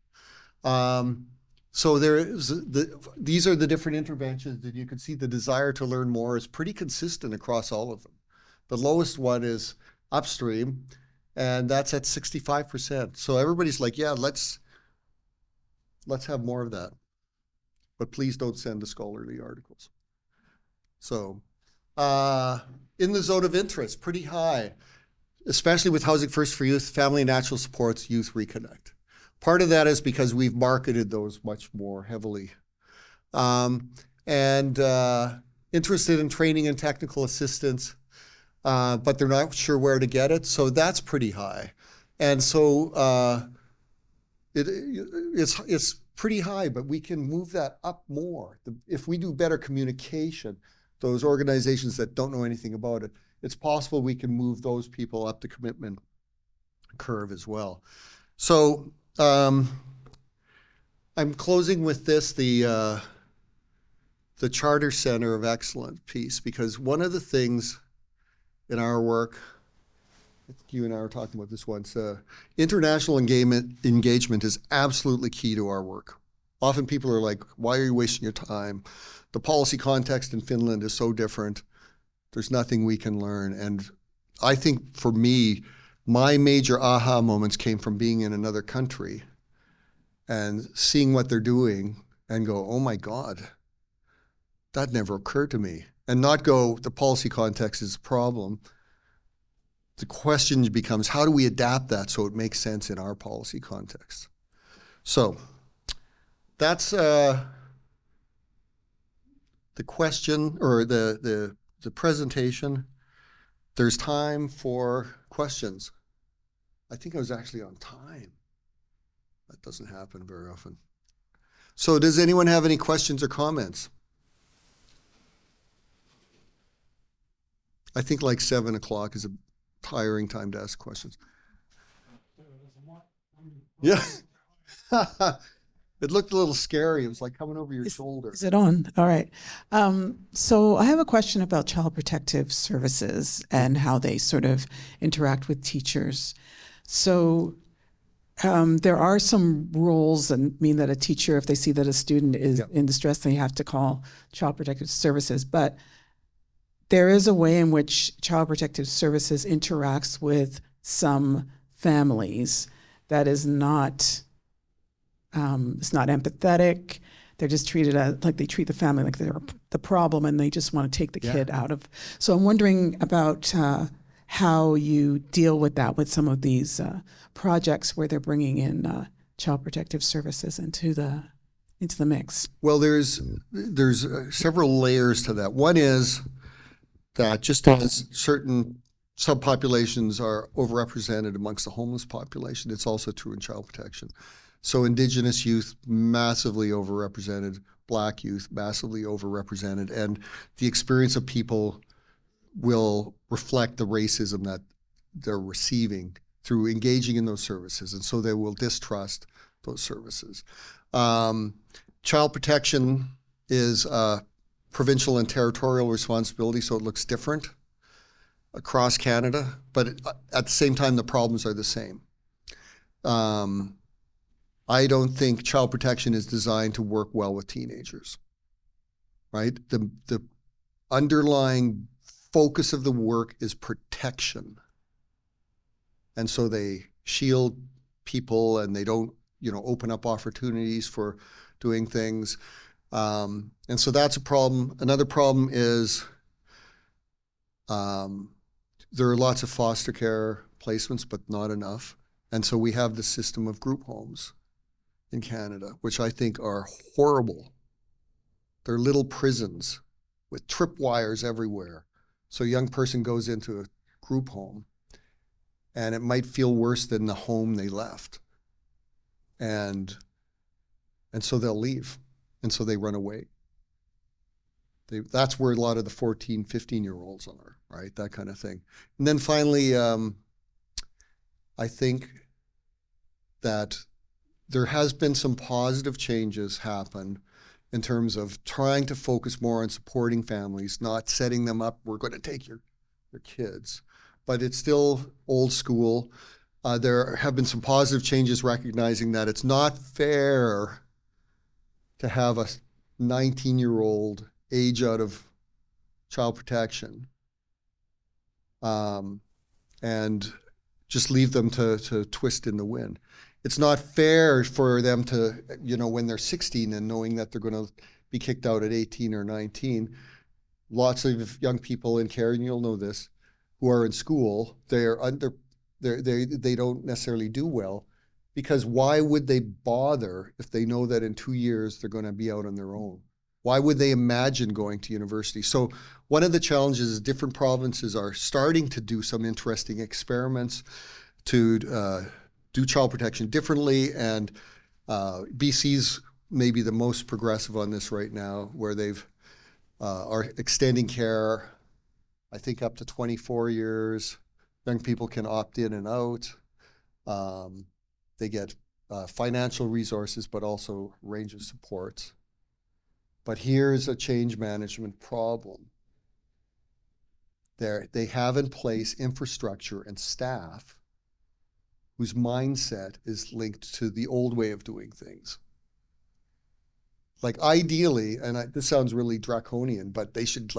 So these are the different interventions, and you can see the desire to learn more is pretty consistent across all of them. The lowest one is upstream, and that's at 65%. So everybody's like, yeah, let's have more of that. But please don't send the scholarly articles. So in the zone of interest, pretty high, especially with Housing First for Youth, Family and Natural Supports, Youth Reconnect. Part of that is because we've marketed those much more heavily. Interested in training and technical assistance, but they're not sure where to get it, so that's pretty high. And so it's pretty high, but we can move that up more. If we do better communication, those organizations that don't know anything about it, it's possible we can move those people up the commitment curve as well. So I'm closing with this, the Charter Center of Excellence piece, because one of the things in our work, I think you and I were talking about this once, international engagement is absolutely key to our work. Often people are like, why are you wasting your time? The policy context in Finland is so different. There's nothing we can learn. And I think for me, my major aha moments came from being in another country and seeing what they're doing and go, oh my God, that never occurred to me. And not go, the policy context is a problem. The question becomes, how do we adapt that so it makes sense in our policy context? So that's the question, or the presentation. There's time for questions. I think I was actually on time. That doesn't happen very often. So does anyone have any questions or comments? I think like 7 o'clock is a tiring time to ask questions. Yeah. It looked a little scary. It was like coming over your shoulder. Is it on? All right. So I have a question about child protective services and how they sort of interact with teachers. So there are some rules that mean that a teacher, if they see that a student is in distress, they have to call Child Protective Services. But there is a way in which Child Protective Services interacts with some families that is not, it's not empathetic. They're just treated as, like they treat the family like they're the problem and they just want to take the kid out of. So I'm wondering about how you deal with that with some of these projects where they're bringing in Child Protective Services into the mix. Well, there's several layers to that. One is that just as certain subpopulations are overrepresented amongst the homeless population, it's also true in child protection. So Indigenous youth, massively overrepresented, Black youth, massively overrepresented, and the experience of people will reflect the racism that they're receiving through engaging in those services, and so they will distrust those services. Child protection is provincial and territorial responsibility, so it looks different across Canada, but at the same time, the problems are the same. I don't think child protection is designed to work well with teenagers, right? The underlying focus of the work is protection. And so they shield people and they don't, open up opportunities for doing things. And so that's a problem. Another problem is there are lots of foster care placements, but not enough. And so we have the system of group homes in Canada, which I think are horrible. They're little prisons with tripwires everywhere. So a young person goes into a group home and it might feel worse than the home they left. And so they'll leave. And so they run away. That's where a lot of the 14, 15-year-olds are, right? That kind of thing. And then finally, I think that there has been some positive changes happen in terms of trying to focus more on supporting families, not setting them up, we're going to take your kids. But it's still old school. There have been some positive changes recognizing that it's not fair to have a 19-year-old age out of child protection and just leave them to twist in the wind. It's not fair for them to, when they're 16 and knowing that they're going to be kicked out at 18 or 19. Lots of young people in care, and you'll know this, who are in school, they don't necessarily do well, because why would they bother if they know that in 2 years they're going to be out on their own? Why would they imagine going to university? So one of the challenges is different provinces are starting to do some interesting experiments to do child protection differently, and BC's maybe the most progressive on this right now, where they've are extending care, I think up to 24 years. Young people can opt in and out. They get financial resources, but also range of supports. But here's a change management problem. They have in place infrastructure and staff whose mindset is linked to the old way of doing things. Like ideally, and this sounds really draconian, but they should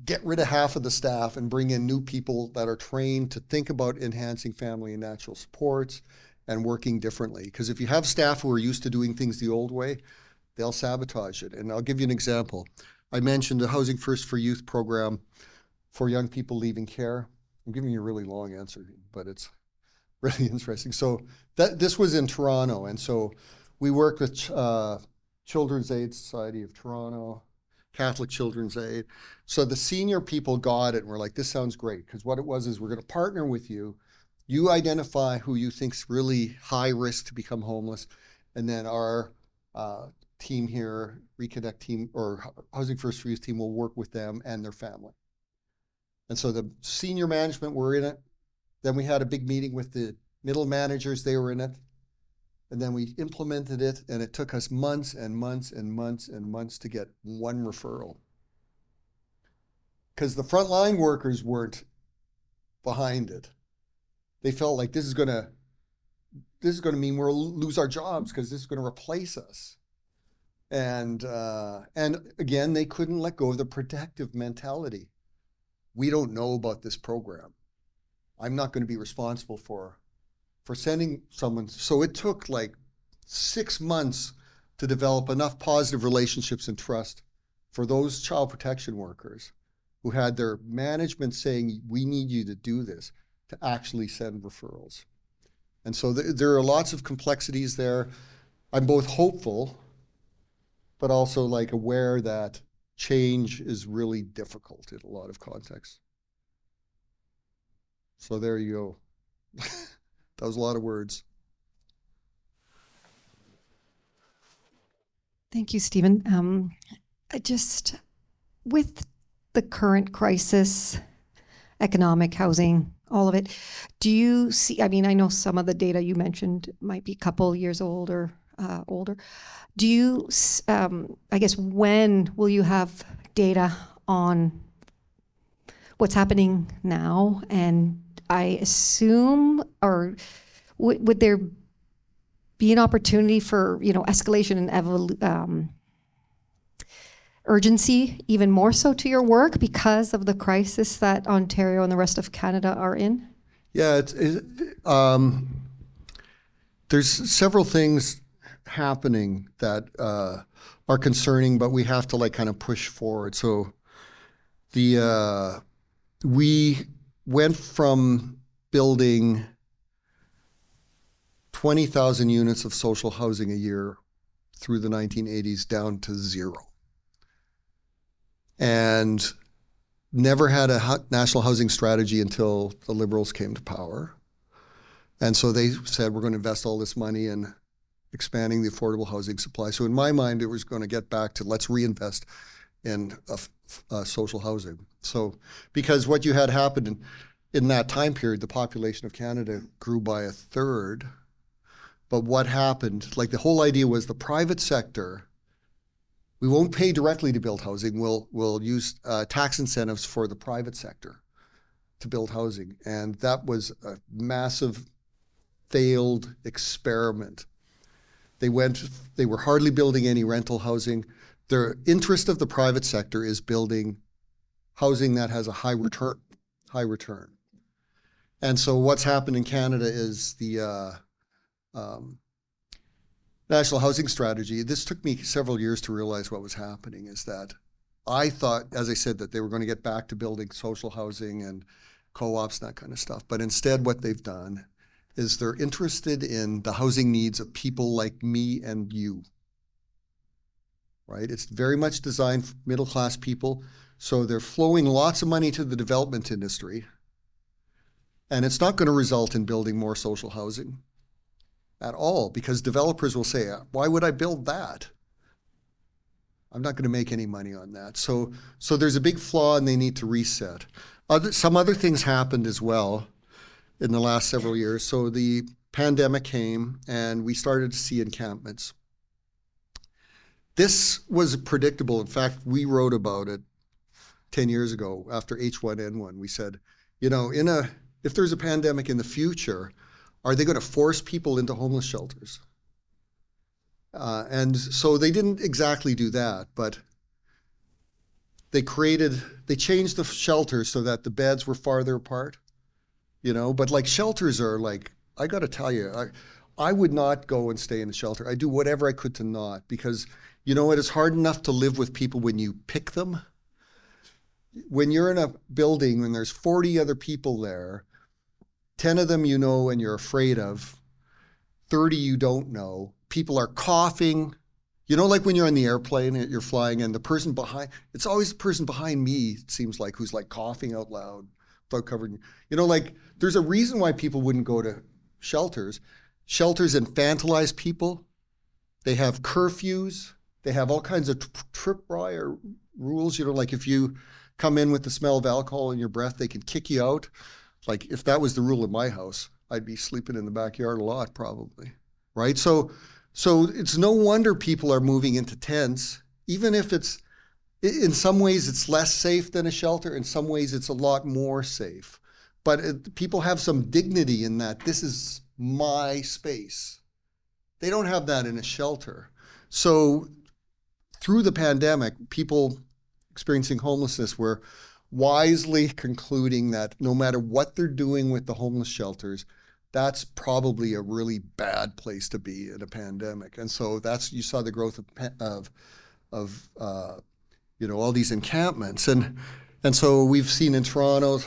get rid of half of the staff and bring in new people that are trained to think about enhancing family and natural supports and working differently. Because if you have staff who are used to doing things the old way, they'll sabotage it. And I'll give you an example. I mentioned the Housing First for Youth program for young people leaving care. I'm giving you a really long answer, but it's really interesting. So this was in Toronto. And so we worked with Children's Aid Society of Toronto, Catholic Children's Aid. So the senior people got it and were like, this sounds great. Because what it was is, we're going to partner with you. You identify who you think's really high risk to become homeless. And then our team here, Reconnect team, or Housing First for Youth team, will work with them and their family. And so the senior management were in it. Then we had a big meeting with the middle managers, they were in it. And then we implemented it, and it took us months and months and months and months to get one referral. Because the frontline workers weren't behind it. They felt like this is gonna mean we'll lose our jobs because this is gonna replace us. And again, they couldn't let go of the protective mentality. We don't know about this program. I'm not going to be responsible for sending someone. So it took 6 months to develop enough positive relationships and trust for those child protection workers who had their management saying, we need you to do this, to actually send referrals. And so there are lots of complexities there. I'm both hopeful, but also aware that change is really difficult in a lot of contexts. So there you go. That was a lot of words. Thank you, Stephen. With the current crisis, economic, housing, all of it, do you see, I know some of the data you mentioned might be a couple years old or older. Do you, when will you have data on what's happening now? And I assume, or would there be an opportunity for escalation and urgency, even more so, to your work because of the crisis that Ontario and the rest of Canada are in? Yeah, there's several things happening that are concerning, but we have to kind of push forward. So we went from building 20,000 units of social housing a year through the 1980s down to zero. And never had a national housing strategy until the Liberals came to power. And so they said, we're going to invest all this money in expanding the affordable housing supply. So in my mind, it was going to get back to, let's reinvest in social housing. So, because what you had happen in that time period, the population of Canada grew by a third. But what happened, the whole idea was the private sector We won't pay directly to build housing. We'll use tax incentives for the private sector to build housing. And that was a massive failed experiment. They were hardly building any rental housing. The interest of the private sector is building housing that has a high return. And so what's happened in Canada is the National Housing Strategy. This took me several years to realize what was happening, is that I thought, as I said, that they were going to get back to building social housing and co-ops and that kind of stuff. But instead what they've done is they're interested in the housing needs of people like me and you, right? It's very much designed for middle-class people. So they're flowing lots of money to the development industry, and it's not going to result in building more social housing at all, because developers will say, why would I build that? I'm not going to make any money on that. So there's a big flaw, and they need to reset. Some other things happened as well in the last several years. So the pandemic came, and we started to see encampments. This was predictable. In fact, we wrote about it 10 years ago after H1N1. We said, if there's a pandemic in the future, are they going to force people into homeless shelters? And so they didn't exactly do that, but they changed the shelters so that the beds were farther apart, but like shelters are like, I got to tell you, I would not go and stay in a shelter. I do whatever I could to not, because it is hard enough to live with people when you pick them. When you're in a building, when there's 40 other people there, 10 of them you know and you're afraid of, 30 you don't know, people are coughing. Like when you're on the airplane and you're flying and the person behind, it's always the person behind me, it seems like, who's like coughing out loud without covering. Like there's a reason why people wouldn't go to shelters. Shelters infantilize people. They have curfews. They have all kinds of tripwire rules. Like if you come in with the smell of alcohol in your breath, they can kick you out. Like if that was the rule in my house, I'd be sleeping in the backyard a lot probably, right? So it's no wonder people are moving into tents, even if in some ways it's less safe than a shelter. In some ways it's a lot more safe. But people have some dignity in that this is my space. They don't have that in a shelter. So through the pandemic, people experiencing homelessness were wisely concluding that no matter what they're doing with the homeless shelters, that's probably a really bad place to be in a pandemic. And so you saw the growth of all these encampments. And so we've seen in Toronto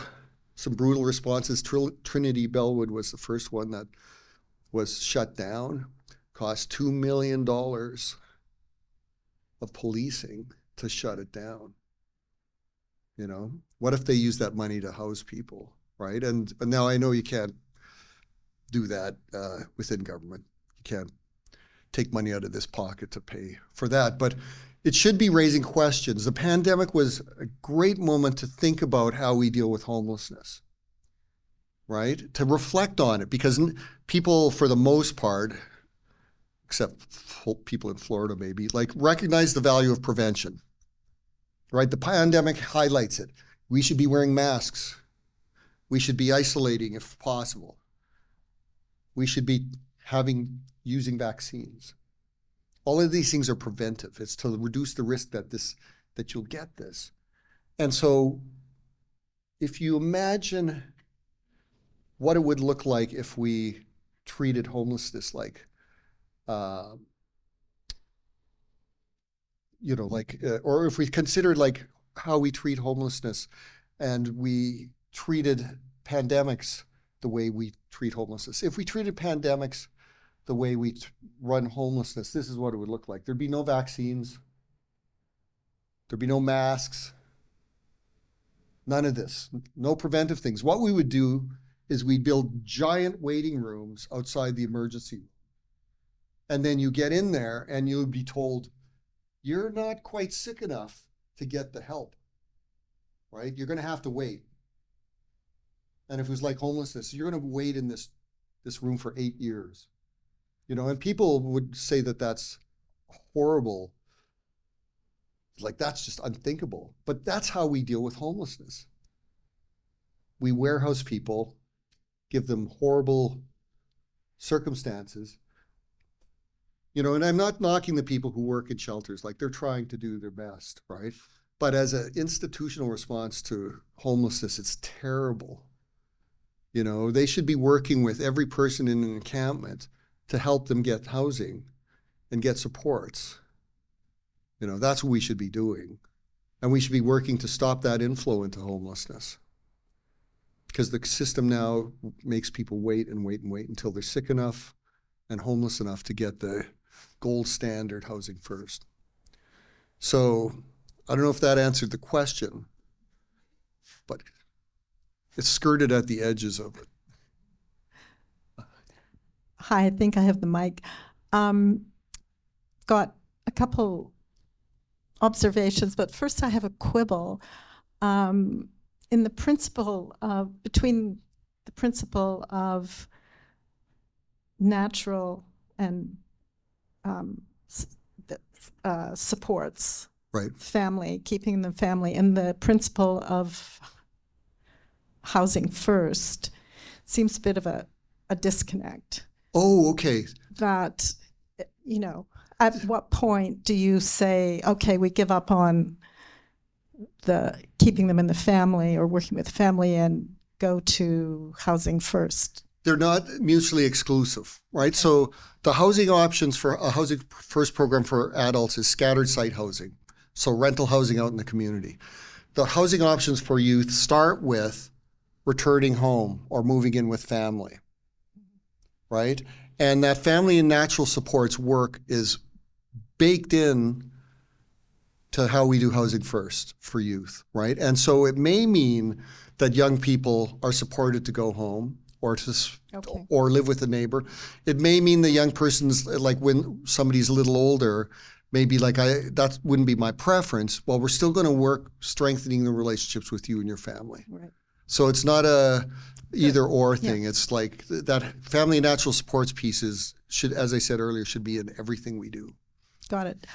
some brutal responses. Trinity Bellwood was the first one that was shut down, cost $2 million of policing to shut it down. What if they use that money to house people, right? And now I know you can't do that within government. You can't take money out of this pocket to pay for that, but it should be raising questions. The pandemic was a great moment to think about how we deal with homelessness, right? To reflect on it, because people, for the most part, except people in Florida maybe, recognize the value of prevention, right? The pandemic highlights it. We should be wearing masks. We should be isolating if possible. We should be using vaccines. All of these things are preventive. It's to reduce the risk that you'll get this. And so if you imagine what it would look like if we treated homelessness like, or if we considered how we treat homelessness and we treated pandemics the way we treat homelessness. If we treated pandemics the way we run homelessness, this is what it would look like. There'd be no vaccines. There'd be no masks. None of this. No preventive things. What we would do is we'd build giant waiting rooms outside the emergency room. And then you get in there and you'll be told, you're not quite sick enough to get the help, right? You're going to have to wait. And if it was like homelessness, you're going to wait in this room for 8 years. And people would say that that's horrible Like, that's just unthinkable. But that's how we deal with homelessness. We warehouse people, give them horrible circumstances. And I'm not knocking the people who work in shelters, like they're trying to do their best, right? But as an institutional response to homelessness, it's terrible. They should be working with every person in an encampment to help them get housing and get supports. That's what we should be doing. And we should be working to stop that inflow into homelessness. Because the system now makes people wait and wait and wait until they're sick enough and homeless enough to get the gold standard housing first. So I don't know if that answered the question, but it's skirted at the edges of it. Hi, I think I have the mic. Got a couple observations, but first I have a quibble. In the principle of, between the principle of natural and supports, Right. family, keeping the family, and the principle of housing first, seems a bit of a disconnect. Oh, okay. That, at what point do you say, okay, we give up on the keeping them in the family or working with family and go to housing first? They're not mutually exclusive, right? Okay. So the housing options for a housing first program for adults is scattered site housing, so rental housing out in the community. The housing options for youth start with returning home or moving in with family, right? And that family and natural supports work is baked in to how we do housing first for youth, right? And so it may mean that young people are supported to go home or or live with a neighbor. It may mean the young person's, like when somebody's a little older, maybe like that wouldn't be my preference. Well, we're still going to work strengthening the relationships with you and your family. Right. So it's not a either or thing. Yeah. It's like that family and natural supports pieces should, as I said earlier, should be in everything we do. Got it.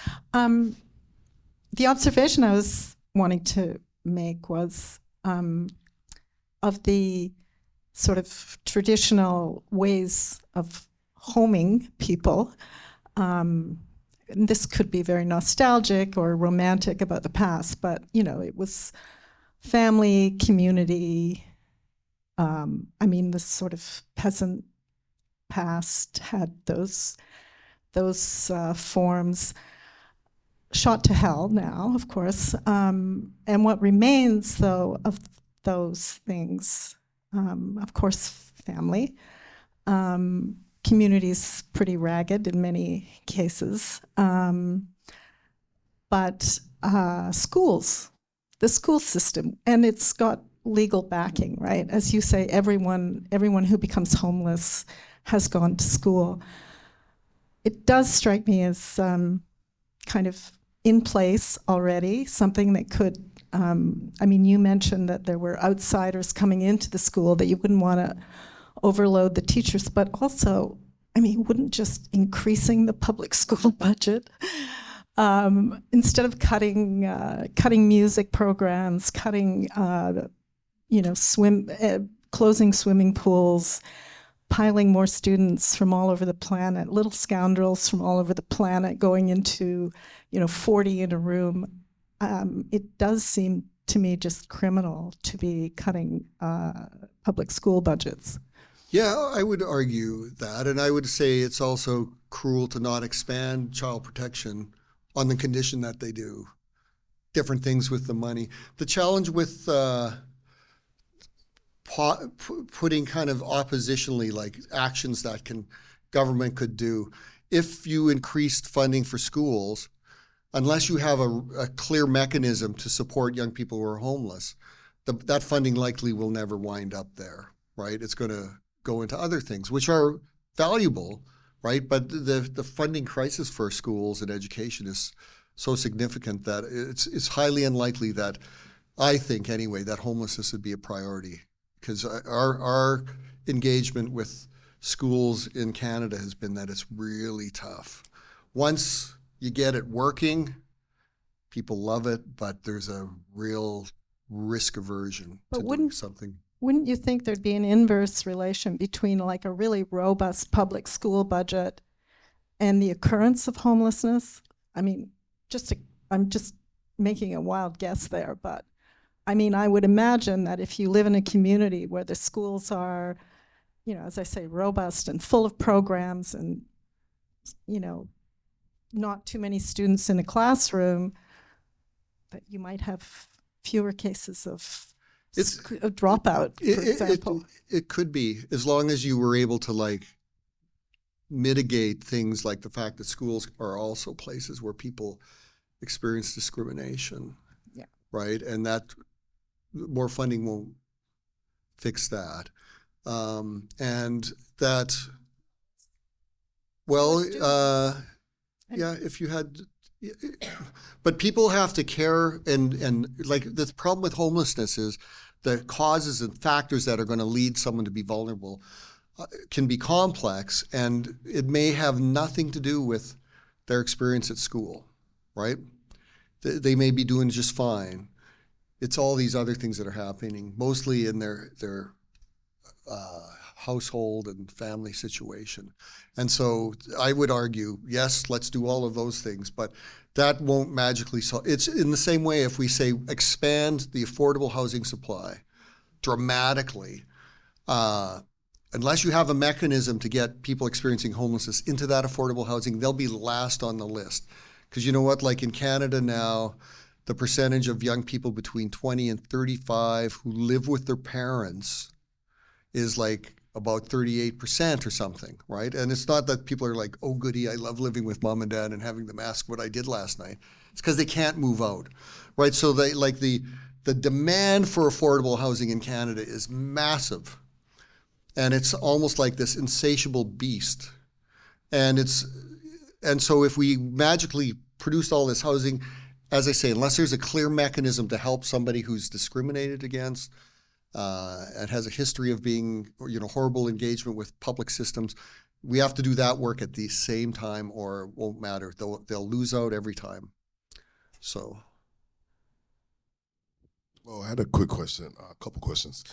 The observation I was wanting to make was of the sort of traditional ways of homing people. And this could be very nostalgic or romantic about the past, but it was family, community. The sort of peasant past had those forms. Shot to hell now, of course. And what remains, though, of those things, of course, family. Community's pretty ragged in many cases. But schools, the school system, and it's got legal backing, right? As you say, everyone who becomes homeless has gone to school. It does strike me as kind of in place already, something that could, you mentioned that there were outsiders coming into the school, that you wouldn't want to overload the teachers, but also, wouldn't just increasing the public school budget, instead of cutting music programs, closing swimming pools, piling more students from all over the planet, little scoundrels from all over the planet going into, 40 in a room. It does seem to me just criminal to be cutting public school budgets. Yeah, I would argue that, and I would say it's also cruel to not expand child protection on the condition that they do different things with the money. The challenge with putting kind of oppositionally, like actions that government could do, if you increased funding for schools, unless you have a clear mechanism to support young people who are homeless, that funding likely will never wind up there, right? It's going to go into other things, which are valuable, right? But the funding crisis for schools and education is so significant that it's highly unlikely that, I think anyway, that homelessness would be a priority, because our engagement with schools in Canada has been that it's really tough. Once you get it working, People love it, but there's a real risk aversion But to doing wouldn't- something. Wouldn't you think there'd be an inverse relation between like a really robust public school budget and the occurrence of homelessness? I mean, I'm just making a wild guess there, but I mean, I would imagine that if you live in a community where the schools are, you know, as I say, robust and full of programs and, you know, not too many students in a classroom, that you might have fewer cases of a dropout, for example. It could be, as long as you were able to like mitigate things like the fact that schools are also places where people experience discrimination. Yeah. Right? And that more funding won't fix that. And that, well, yeah, if you had, but people have to care, and like the problem with homelessness is the causes and factors that are going to lead someone to be vulnerable can be complex, and it may have nothing to do with their experience at school, right? They may be doing just fine. It's all these other things that are happening, mostly in their household and family situation. And so I would argue, yes, let's do all of those things, but that won't magically solve. It's in the same way if we say expand the affordable housing supply dramatically, unless you have a mechanism to get people experiencing homelessness into that affordable housing, they'll be last on the list. Because you know what, like in Canada now, the percentage of young people between 20 and 35 who live with their parents is like about 38% or something, right? And it's not that people are like, oh goody, I love living with mom and dad and having them ask what I did last night. It's because they can't move out, right? So they like the demand for affordable housing in Canada is massive. And it's almost like this insatiable beast. And so if we magically produce all this housing, as I say, unless there's a clear mechanism to help somebody who's discriminated against, and has a history of being, you know, horrible engagement with public systems, we have to do that work at the same time, or it won't matter. They'll lose out every time. So. Well, I had a quick question, a couple questions.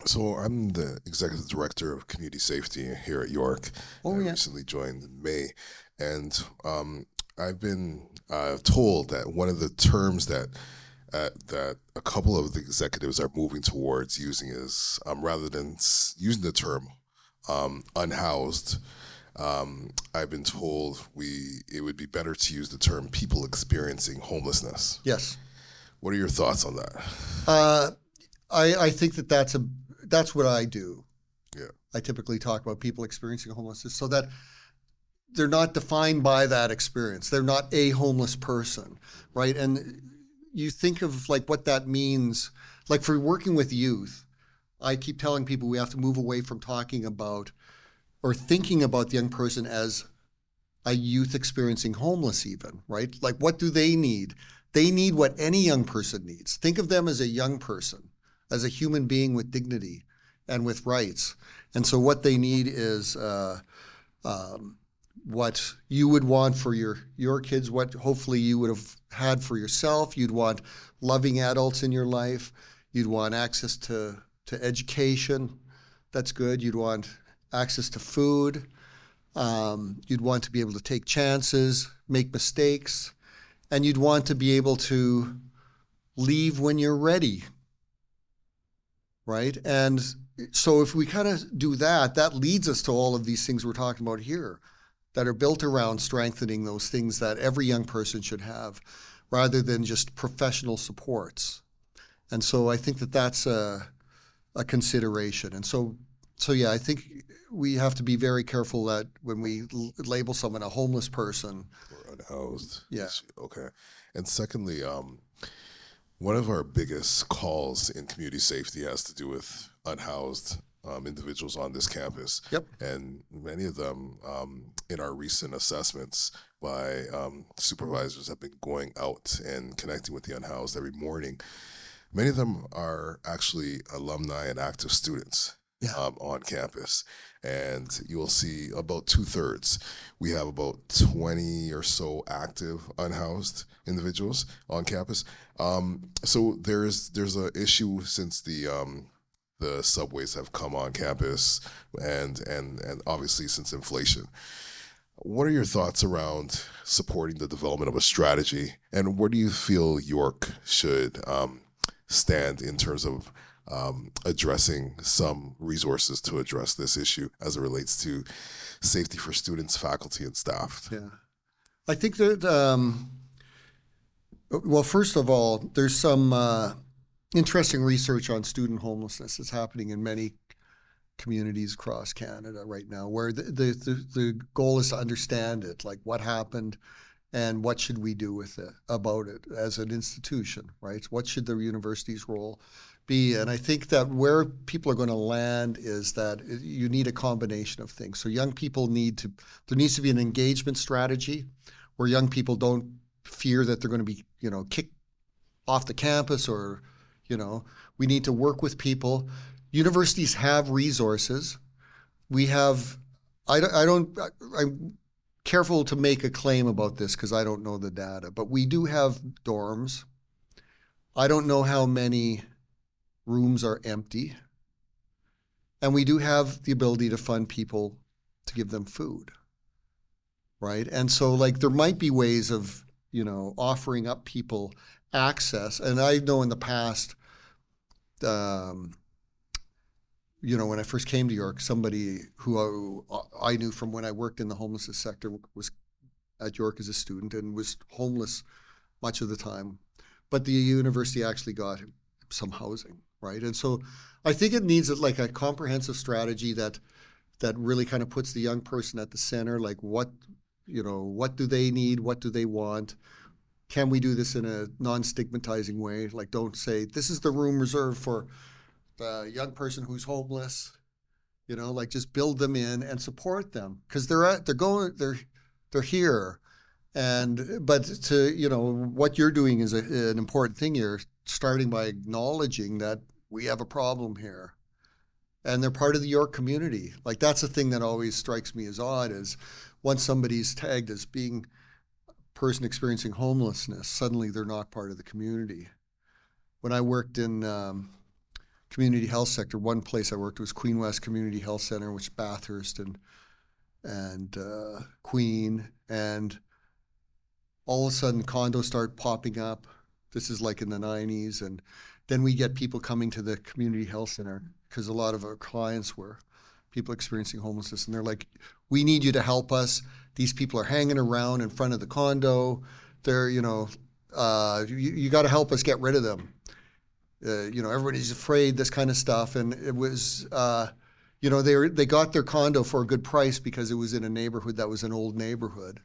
So I'm the executive director of community safety here at York. Oh, I yeah. recently joined in May, and I've been told that one of the terms that a couple of the executives are moving towards using is, rather than using the term unhoused, I've been told it would be better to use the term people experiencing homelessness. Yes. What are your thoughts on that? I think that's what I do. Yeah. I typically talk about people experiencing homelessness so that they're not defined by that experience. They're not a homeless person, right? And you think of like what that means, like for working with youth, I keep telling people we have to move away from talking about or thinking about the young person as a youth experiencing homeless even, right? Like what do they need? They need what any young person needs. Think of them as a young person, as a human being with dignity and with rights. And so what they need is what you would want for your kids, what hopefully you would have had for yourself. You'd want loving adults in your life. You'd want access to education. That's good. You'd want access to food. You'd want to be able to take chances, make mistakes, and you'd want to be able to leave when you're ready, right? And so if we kind of do that, that leads us to all of these things we're talking about here that are built around strengthening those things that every young person should have, rather than just professional supports. And so I think that that's a consideration. And so yeah, I think we have to be very careful that when we label someone a homeless person. Or unhoused. Yeah. Okay. And secondly, one of our biggest calls in community safety has to do with unhoused individuals on this campus. Yep. And many of them, in our recent assessments by supervisors, have been going out and connecting with the unhoused every morning. Many of them are actually alumni and active students. on campus. And you'll see about 2/3. We have about 20 or so active unhoused individuals on campus. So there's a issue since the subways have come on campus, and obviously since inflation. What are your thoughts around supporting the development of a strategy, and where do you feel York should stand in terms of addressing some resources to address this issue as it relates to safety for students, faculty, and staff? Yeah. I think that, well, first of all, there's some interesting research on student homelessness that's happening in many communities across Canada right now, where the goal is to understand it, like what happened and what should we do with it, about it as an institution, right? What should the university's role be? And I think that where people are going to land is that you need a combination of things. So young people there needs to be an engagement strategy where young people don't fear that they're going to be, kicked off the campus, or, we need to work with people. Universities have resources. We have, I'm careful to make a claim about this because I don't know the data, but we do have dorms. I don't know how many rooms are empty. And we do have the ability to fund people to give them food, right? And so there might be ways of, offering up people access. And I know in the past, when I first came to York, somebody who I knew from when I worked in the homelessness sector was at York as a student and was homeless much of the time. But the university actually got him some housing, right? And so I think it needs a comprehensive strategy that really kind of puts the young person at the center. Like what do they need? What do they want? Can we do this in a non-stigmatizing way? Like, don't say, this is the room reserved for the young person who's homeless, just build them in and support them, because they're here. But what you're doing is an important thing here, starting by acknowledging that we have a problem here and they're part of the York community. Like, that's the thing that always strikes me as odd, is once somebody's tagged as being a person experiencing homelessness, suddenly they're not part of the community. When I worked in community health sector, one place I worked was Queen West Community Health Center, which is Bathurst and Queen, and all of a sudden condos start popping up. This is like in the 90s, and then we get people coming to the community health center because a lot of our clients were people experiencing homelessness, and they're like, we need you to help us. These people are hanging around in front of the condo. They're, you got to help us get rid of them. Everybody's afraid, this kind of stuff. And it was, they got their condo for a good price because it was in a neighborhood that was an old neighborhood.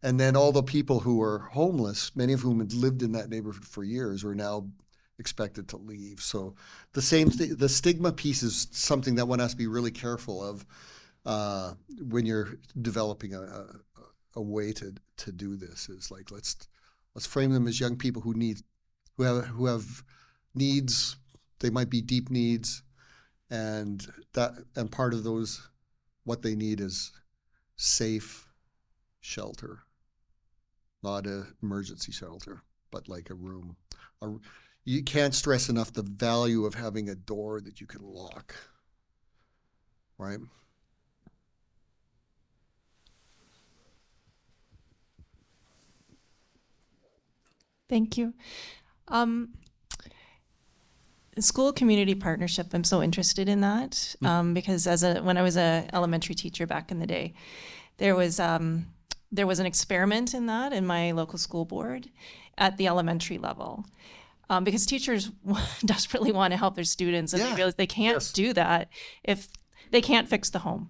And then all the people who were homeless, many of whom had lived in that neighborhood for years, were now expected to leave. So the stigma piece is something that one has to be really careful of when you're developing a way to do this. Is like, let's frame them as young people who have needs. They might be deep needs, and part of those, what they need is safe shelter, not an emergency shelter, but like a room. You can't stress enough the value of having a door that you can lock, right? Thank you. School community partnership, I'm so interested in that because when I was an elementary teacher back in the day, there was an experiment in that in my local school board at the elementary level. Because teachers desperately want to help their students, and they realize they can't do that if they can't fix the home.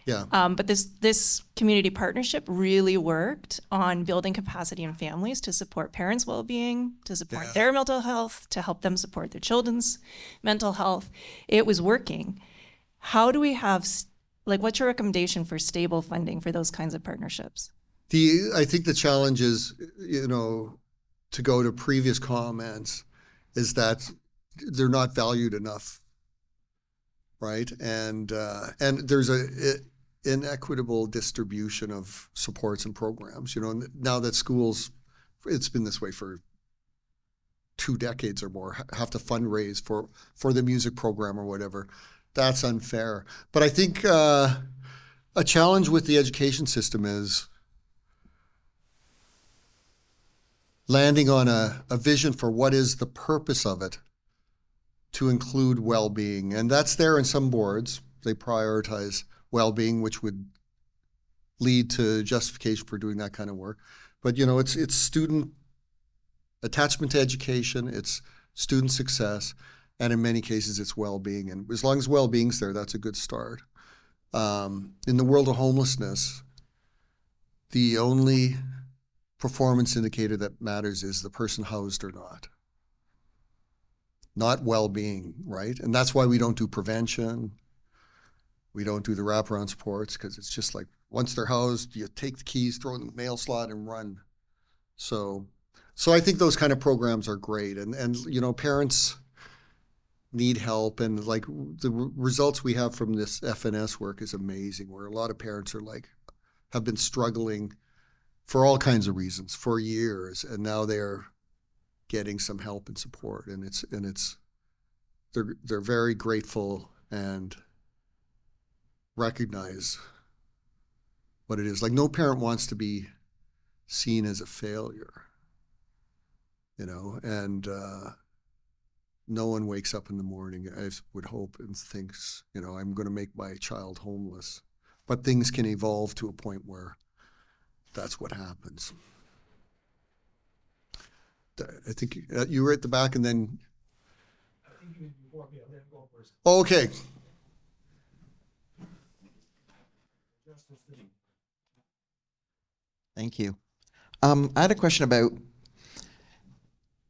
Yeah. But this community partnership really worked on building capacity in families to support parents' well-being, to support their mental health, to help them support their children's mental health. It was working. How do we have, what's your recommendation for stable funding for those kinds of partnerships? I think the challenge is, to go to previous comments, is that they're not valued enough right? And there's a inequitable distribution of supports and programs. You know, now that schools, it's been this way for 2 decades or more, have to fundraise for the music program or whatever. That's unfair. But I think a challenge with the education system is landing on a vision for what is the purpose of it to include well-being. And that's there in some boards. They prioritize well-being, which would lead to justification for doing that kind of work. But, you know, it's student attachment to education, it's student success, and in many cases it's well-being. And as long as well-being's there, that's a good start. In the world of homelessness, the only performance indicator that matters is the person housed or not well-being, right? And that's why we don't do prevention. We don't do the wraparound supports, because it's just like, once they're housed, you take the keys, throw it in the mail slot and run. So I think those kind of programs are great. And you know, parents need help. And like the results we have from this FNS work is amazing, where a lot of parents are like, have been struggling for all kinds of reasons for years, and now they're getting some help and support, and they're very grateful and recognize what it is. Like, no parent wants to be seen as a failure, you know, and no one wakes up in the morning, I would hope, and thinks, you know, I'm going to make my child homeless. But things can evolve to a point where that's what happens. I think you were at the back, and then. I think you need before me. I'll let go first. Okay. Thank you. I had a question about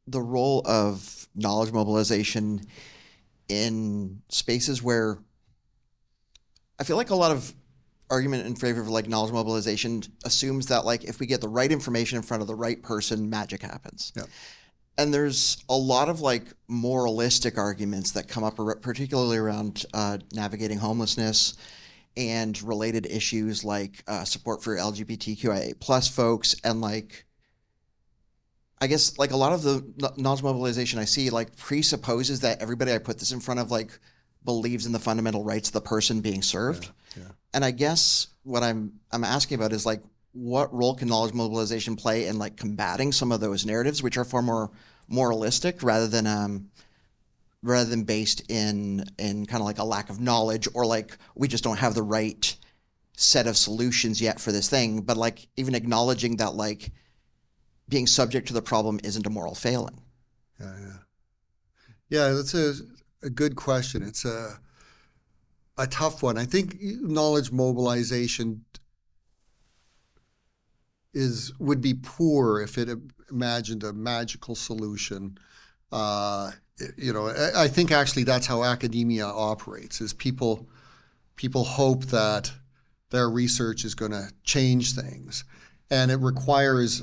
the role of knowledge mobilization in spaces where I feel like a lot of argument in favor of like knowledge mobilization assumes that like if we get the right information in front of the right person, magic happens. Yeah. And there's a lot of like moralistic arguments that come up, particularly around navigating homelessness and related issues like support for LGBTQIA plus folks, and like I guess like a lot of the knowledge mobilization I see like presupposes that everybody I put this in front of like believes in the fundamental rights of the person being served. Yeah. And I guess what I'm asking about is like, what role can knowledge mobilization play in like combating some of those narratives, which are far more moralistic rather than based in kind of like a lack of knowledge, or like we just don't have the right set of solutions yet for this thing, but like even acknowledging that like being subject to the problem isn't a moral failing. Yeah, that's a good question. It's a tough one. I think knowledge mobilization would be poor if it imagined a magical solution. You know, I think actually that's how academia operates, is people hope that their research is going to change things. And it requires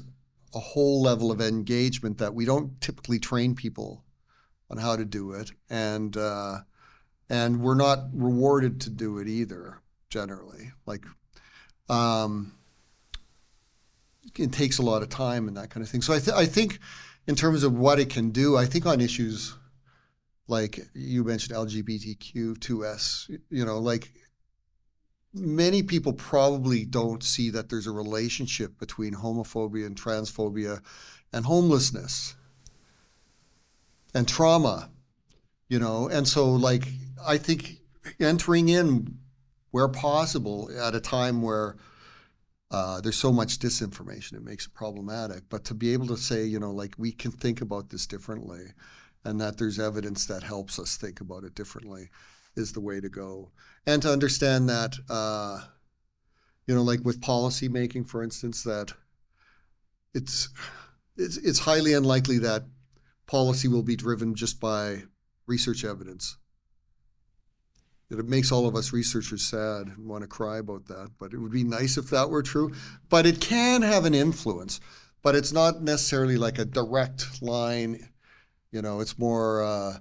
a whole level of engagement that we don't typically train people on how to do it. And we're not rewarded to do it either, generally. Like, it takes a lot of time and that kind of thing. So I think in terms of what it can do, I think on issues like you mentioned LGBTQ2S, you know, like many people probably don't see that there's a relationship between homophobia and transphobia and homelessness and trauma, you know. And so like, I think entering in where possible at a time where there's so much disinformation, it makes it problematic. But to be able to say, you know, like we can think about this differently, and that there's evidence that helps us think about it differently, is the way to go. And to understand that, you know, like with policy making, for instance, that it's highly unlikely that policy will be driven just by research evidence. It makes all of us researchers sad and want to cry about that, but it would be nice if that were true. But it can have an influence, but it's not necessarily like a direct line. You know, it's more,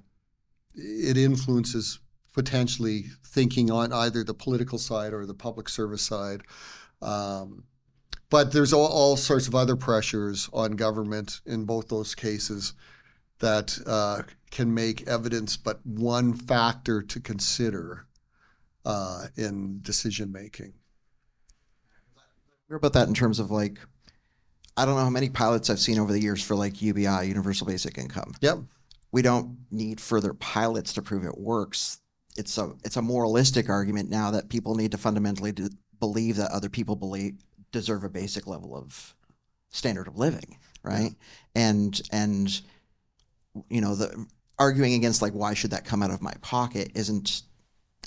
it influences potentially thinking on either the political side or the public service side. But there's all sorts of other pressures on government in both those cases that can make evidence but one factor to consider in decision making. What about that in terms of like, I don't know how many pilots I've seen over the years for like UBI, Universal Basic Income. Yep. We don't need further pilots to prove it works. It's a moralistic argument now that people need to fundamentally believe that other people deserve a basic level of standard of living, right? Yeah. And you know, the arguing against like why should that come out of my pocket isn't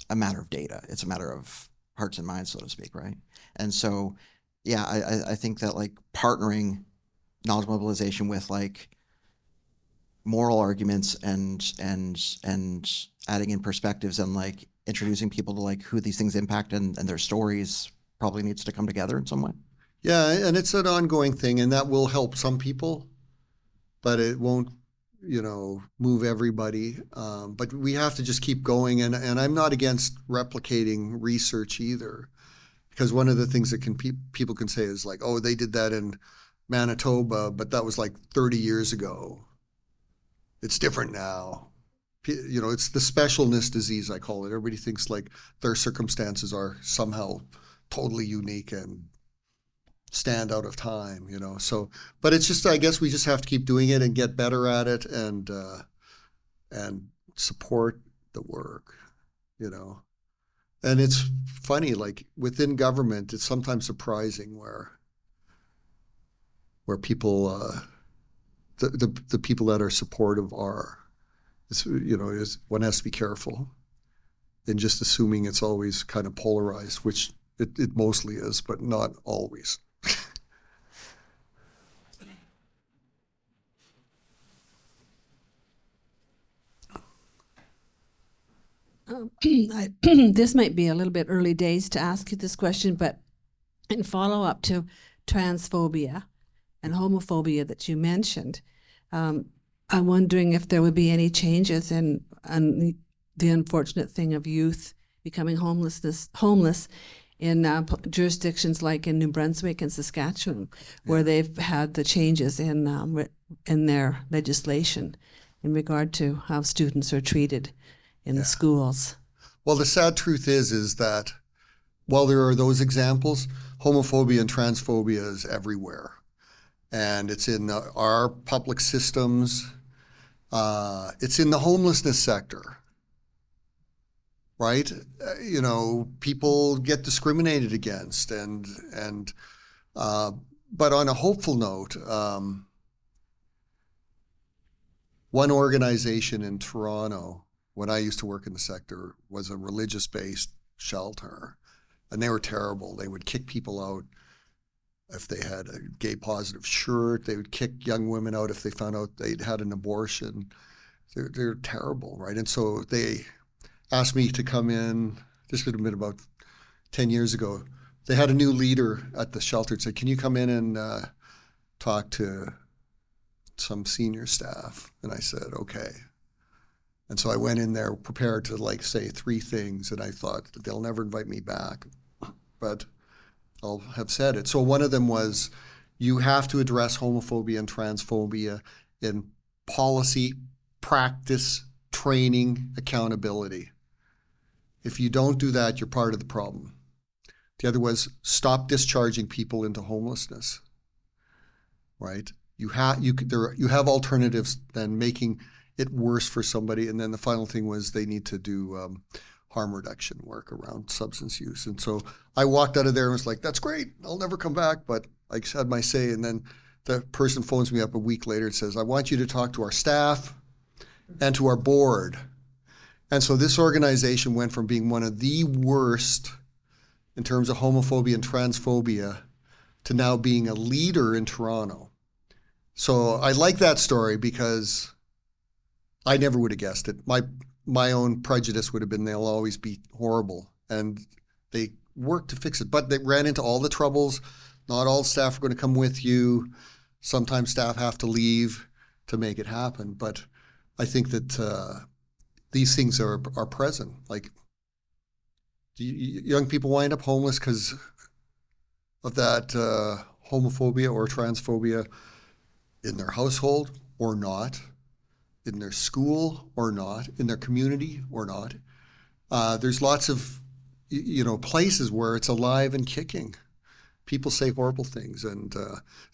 a matter of data. It's a matter of hearts and minds, so to speak, right? And so, yeah, I think that like partnering knowledge mobilization with like moral arguments and adding in perspectives and like introducing people to like who these things impact and their stories probably needs to come together in some way. Yeah, and it's an ongoing thing, and that will help some people, but it won't, you know, move everybody. But we have to just keep going, and I'm not against replicating research either, because one of the things that people can say is like, oh, they did that in Manitoba, but that was like 30 years ago. It's different now. You know, it's the specialness disease, I call it. Everybody thinks like their circumstances are somehow totally unique and stand out of time, you know. So, but it's just, I guess we just have to keep doing it and get better at it and support the work, you know. And it's funny, like within government, it's sometimes surprising where people, the people that are supportive are. It's, you know, one has to be careful in just assuming it's always kind of polarized, which it mostly is, but not always. This might be a little bit early days to ask you this question, but in follow up to transphobia and homophobia that you mentioned, I'm wondering if there would be any changes in the unfortunate thing of youth becoming homeless in jurisdictions like in New Brunswick and Saskatchewan, where they've had the changes in their legislation in regard to how students are treated in the schools. Well, the sad truth is that while there are those examples, homophobia and transphobia is everywhere. And it's in our public systems. It's in the homelessness sector, right? You know, people get discriminated against, but on a hopeful note, one organization in Toronto, when I used to work in the sector, was a religious-based shelter, and they were terrible. They would kick people out if they had a gay positive shirt. They would kick young women out if they found out they'd had an abortion. They're terrible, right? And so they asked me to come in. This would have been about 10 years ago. They had a new leader at the shelter and said, can you come in and talk to some senior staff? And I said, okay. And so I went in there prepared to like say 3 things, and I thought that they'll never invite me back, but I'll have said it. So one of them was, you have to address homophobia and transphobia in policy, practice, training, accountability. If you don't do that, you're part of the problem. The other was, stop discharging people into homelessness, right? You have alternatives than making it worse for somebody. And then the final thing was, they need to do harm reduction work around substance use. And so I walked out of there and was like, that's great, I'll never come back, but I had my say. And then the person phones me up a week later and says, I want you to talk to our staff and to our board. And so this organization went from being one of the worst in terms of homophobia and transphobia to now being a leader in Toronto. So I like that story because I never would have guessed it. My own prejudice would have been they'll always be horrible, and they worked to fix it. But they ran into all the troubles. Not all staff are going to come with you. Sometimes staff have to leave to make it happen. But I think that these things are present. Like, young people wind up homeless because of that homophobia or transphobia in their household or not, in their school or not, in their community or not. There's lots of places where it's alive and kicking. People say horrible things, and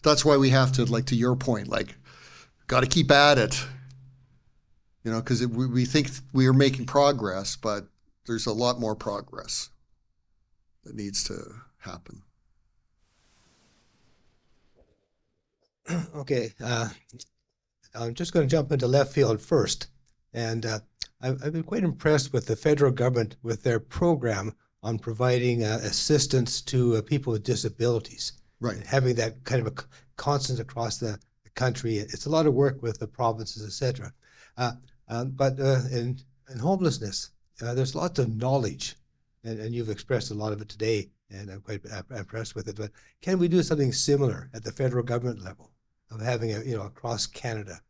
that's why we have to, like, to your point, like, got to keep at it. Because we think we are making progress, but there's a lot more progress that needs to happen. Okay, I'm just going to jump into left field first. And I've been quite impressed with the federal government with their program on providing assistance to people with disabilities. Right. And having that kind of a constant across the country. It's a lot of work with the provinces, etc. But in homelessness, there's lots of knowledge, and you've expressed a lot of it today, and I'm quite impressed with it. But can we do something similar at the federal government level of having across Canada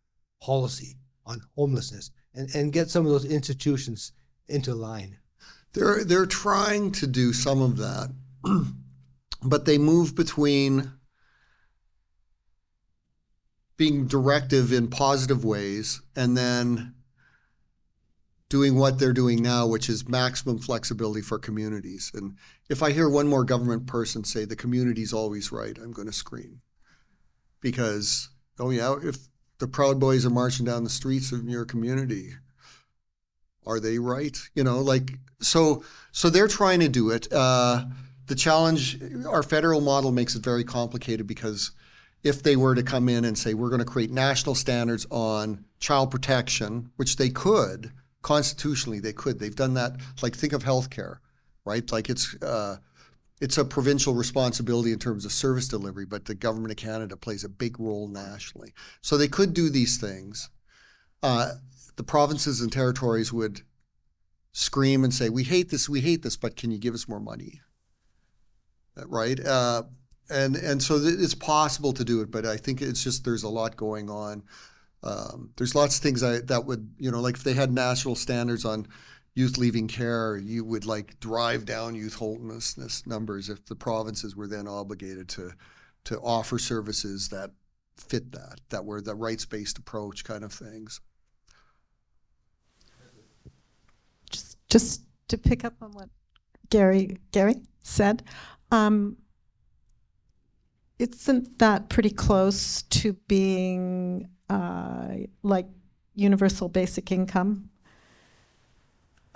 policy on homelessness and get some of those institutions into line? They're trying to do some of that, but they move between being directive in positive ways and then doing what they're doing now, which is maximum flexibility for communities. And if I hear one more government person say the community's always right, I'm going to scream. Because, oh yeah, if the Proud Boys are marching down the streets of your community, are they right? So they're trying to do it. The challenge, our federal model makes it very complicated, because if they were to come in and say, we're going to create national standards on child protection, which they could, constitutionally they could. They've done that. Like, think of healthcare, right? Like, it's a provincial responsibility in terms of service delivery, but the government of Canada plays a big role nationally. So they could do these things. The provinces and territories would scream and say, we hate this, but can you give us more money? Right? And so it's possible to do it, but I think it's just, there's a lot going on. There's lots of things that would, like, if they had national standards on youth leaving care, you would, like, drive down youth homelessness numbers if the provinces were then obligated to offer services that fit that were the rights-based approach kind of things. Just to pick up on what Gary said, isn't that pretty close to being like universal basic income?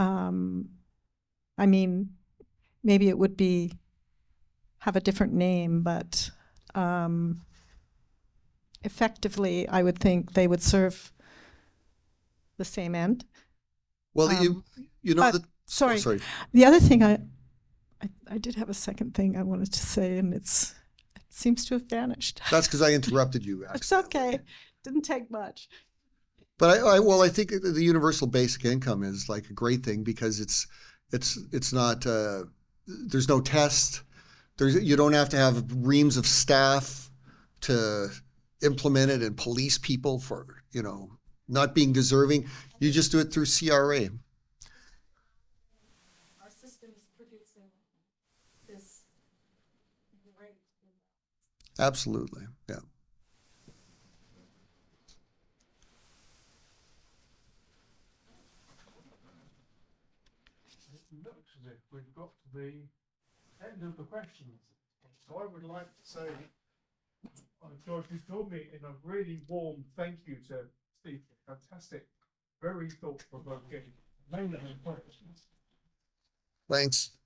I mean, maybe it would have a different name, but effectively, I would think they would serve the same end. Well, sorry. sorry. The other thing, I did have a second thing I wanted to say, and it seems to have vanished. That's because I interrupted you. It's okay. Didn't take much. But I think the universal basic income is, like, a great thing, because it's not there's no test. You don't have to have reams of staff to implement it and police people for not being deserving. You just do it through CRA. Our system is producing this rate. Absolutely, yeah. It looks as if we've got to the end of the questions. So I would like to say, George, you told me in a really warm thank you to Steve. Fantastic, very thought-provoking, amazing questions. Thanks.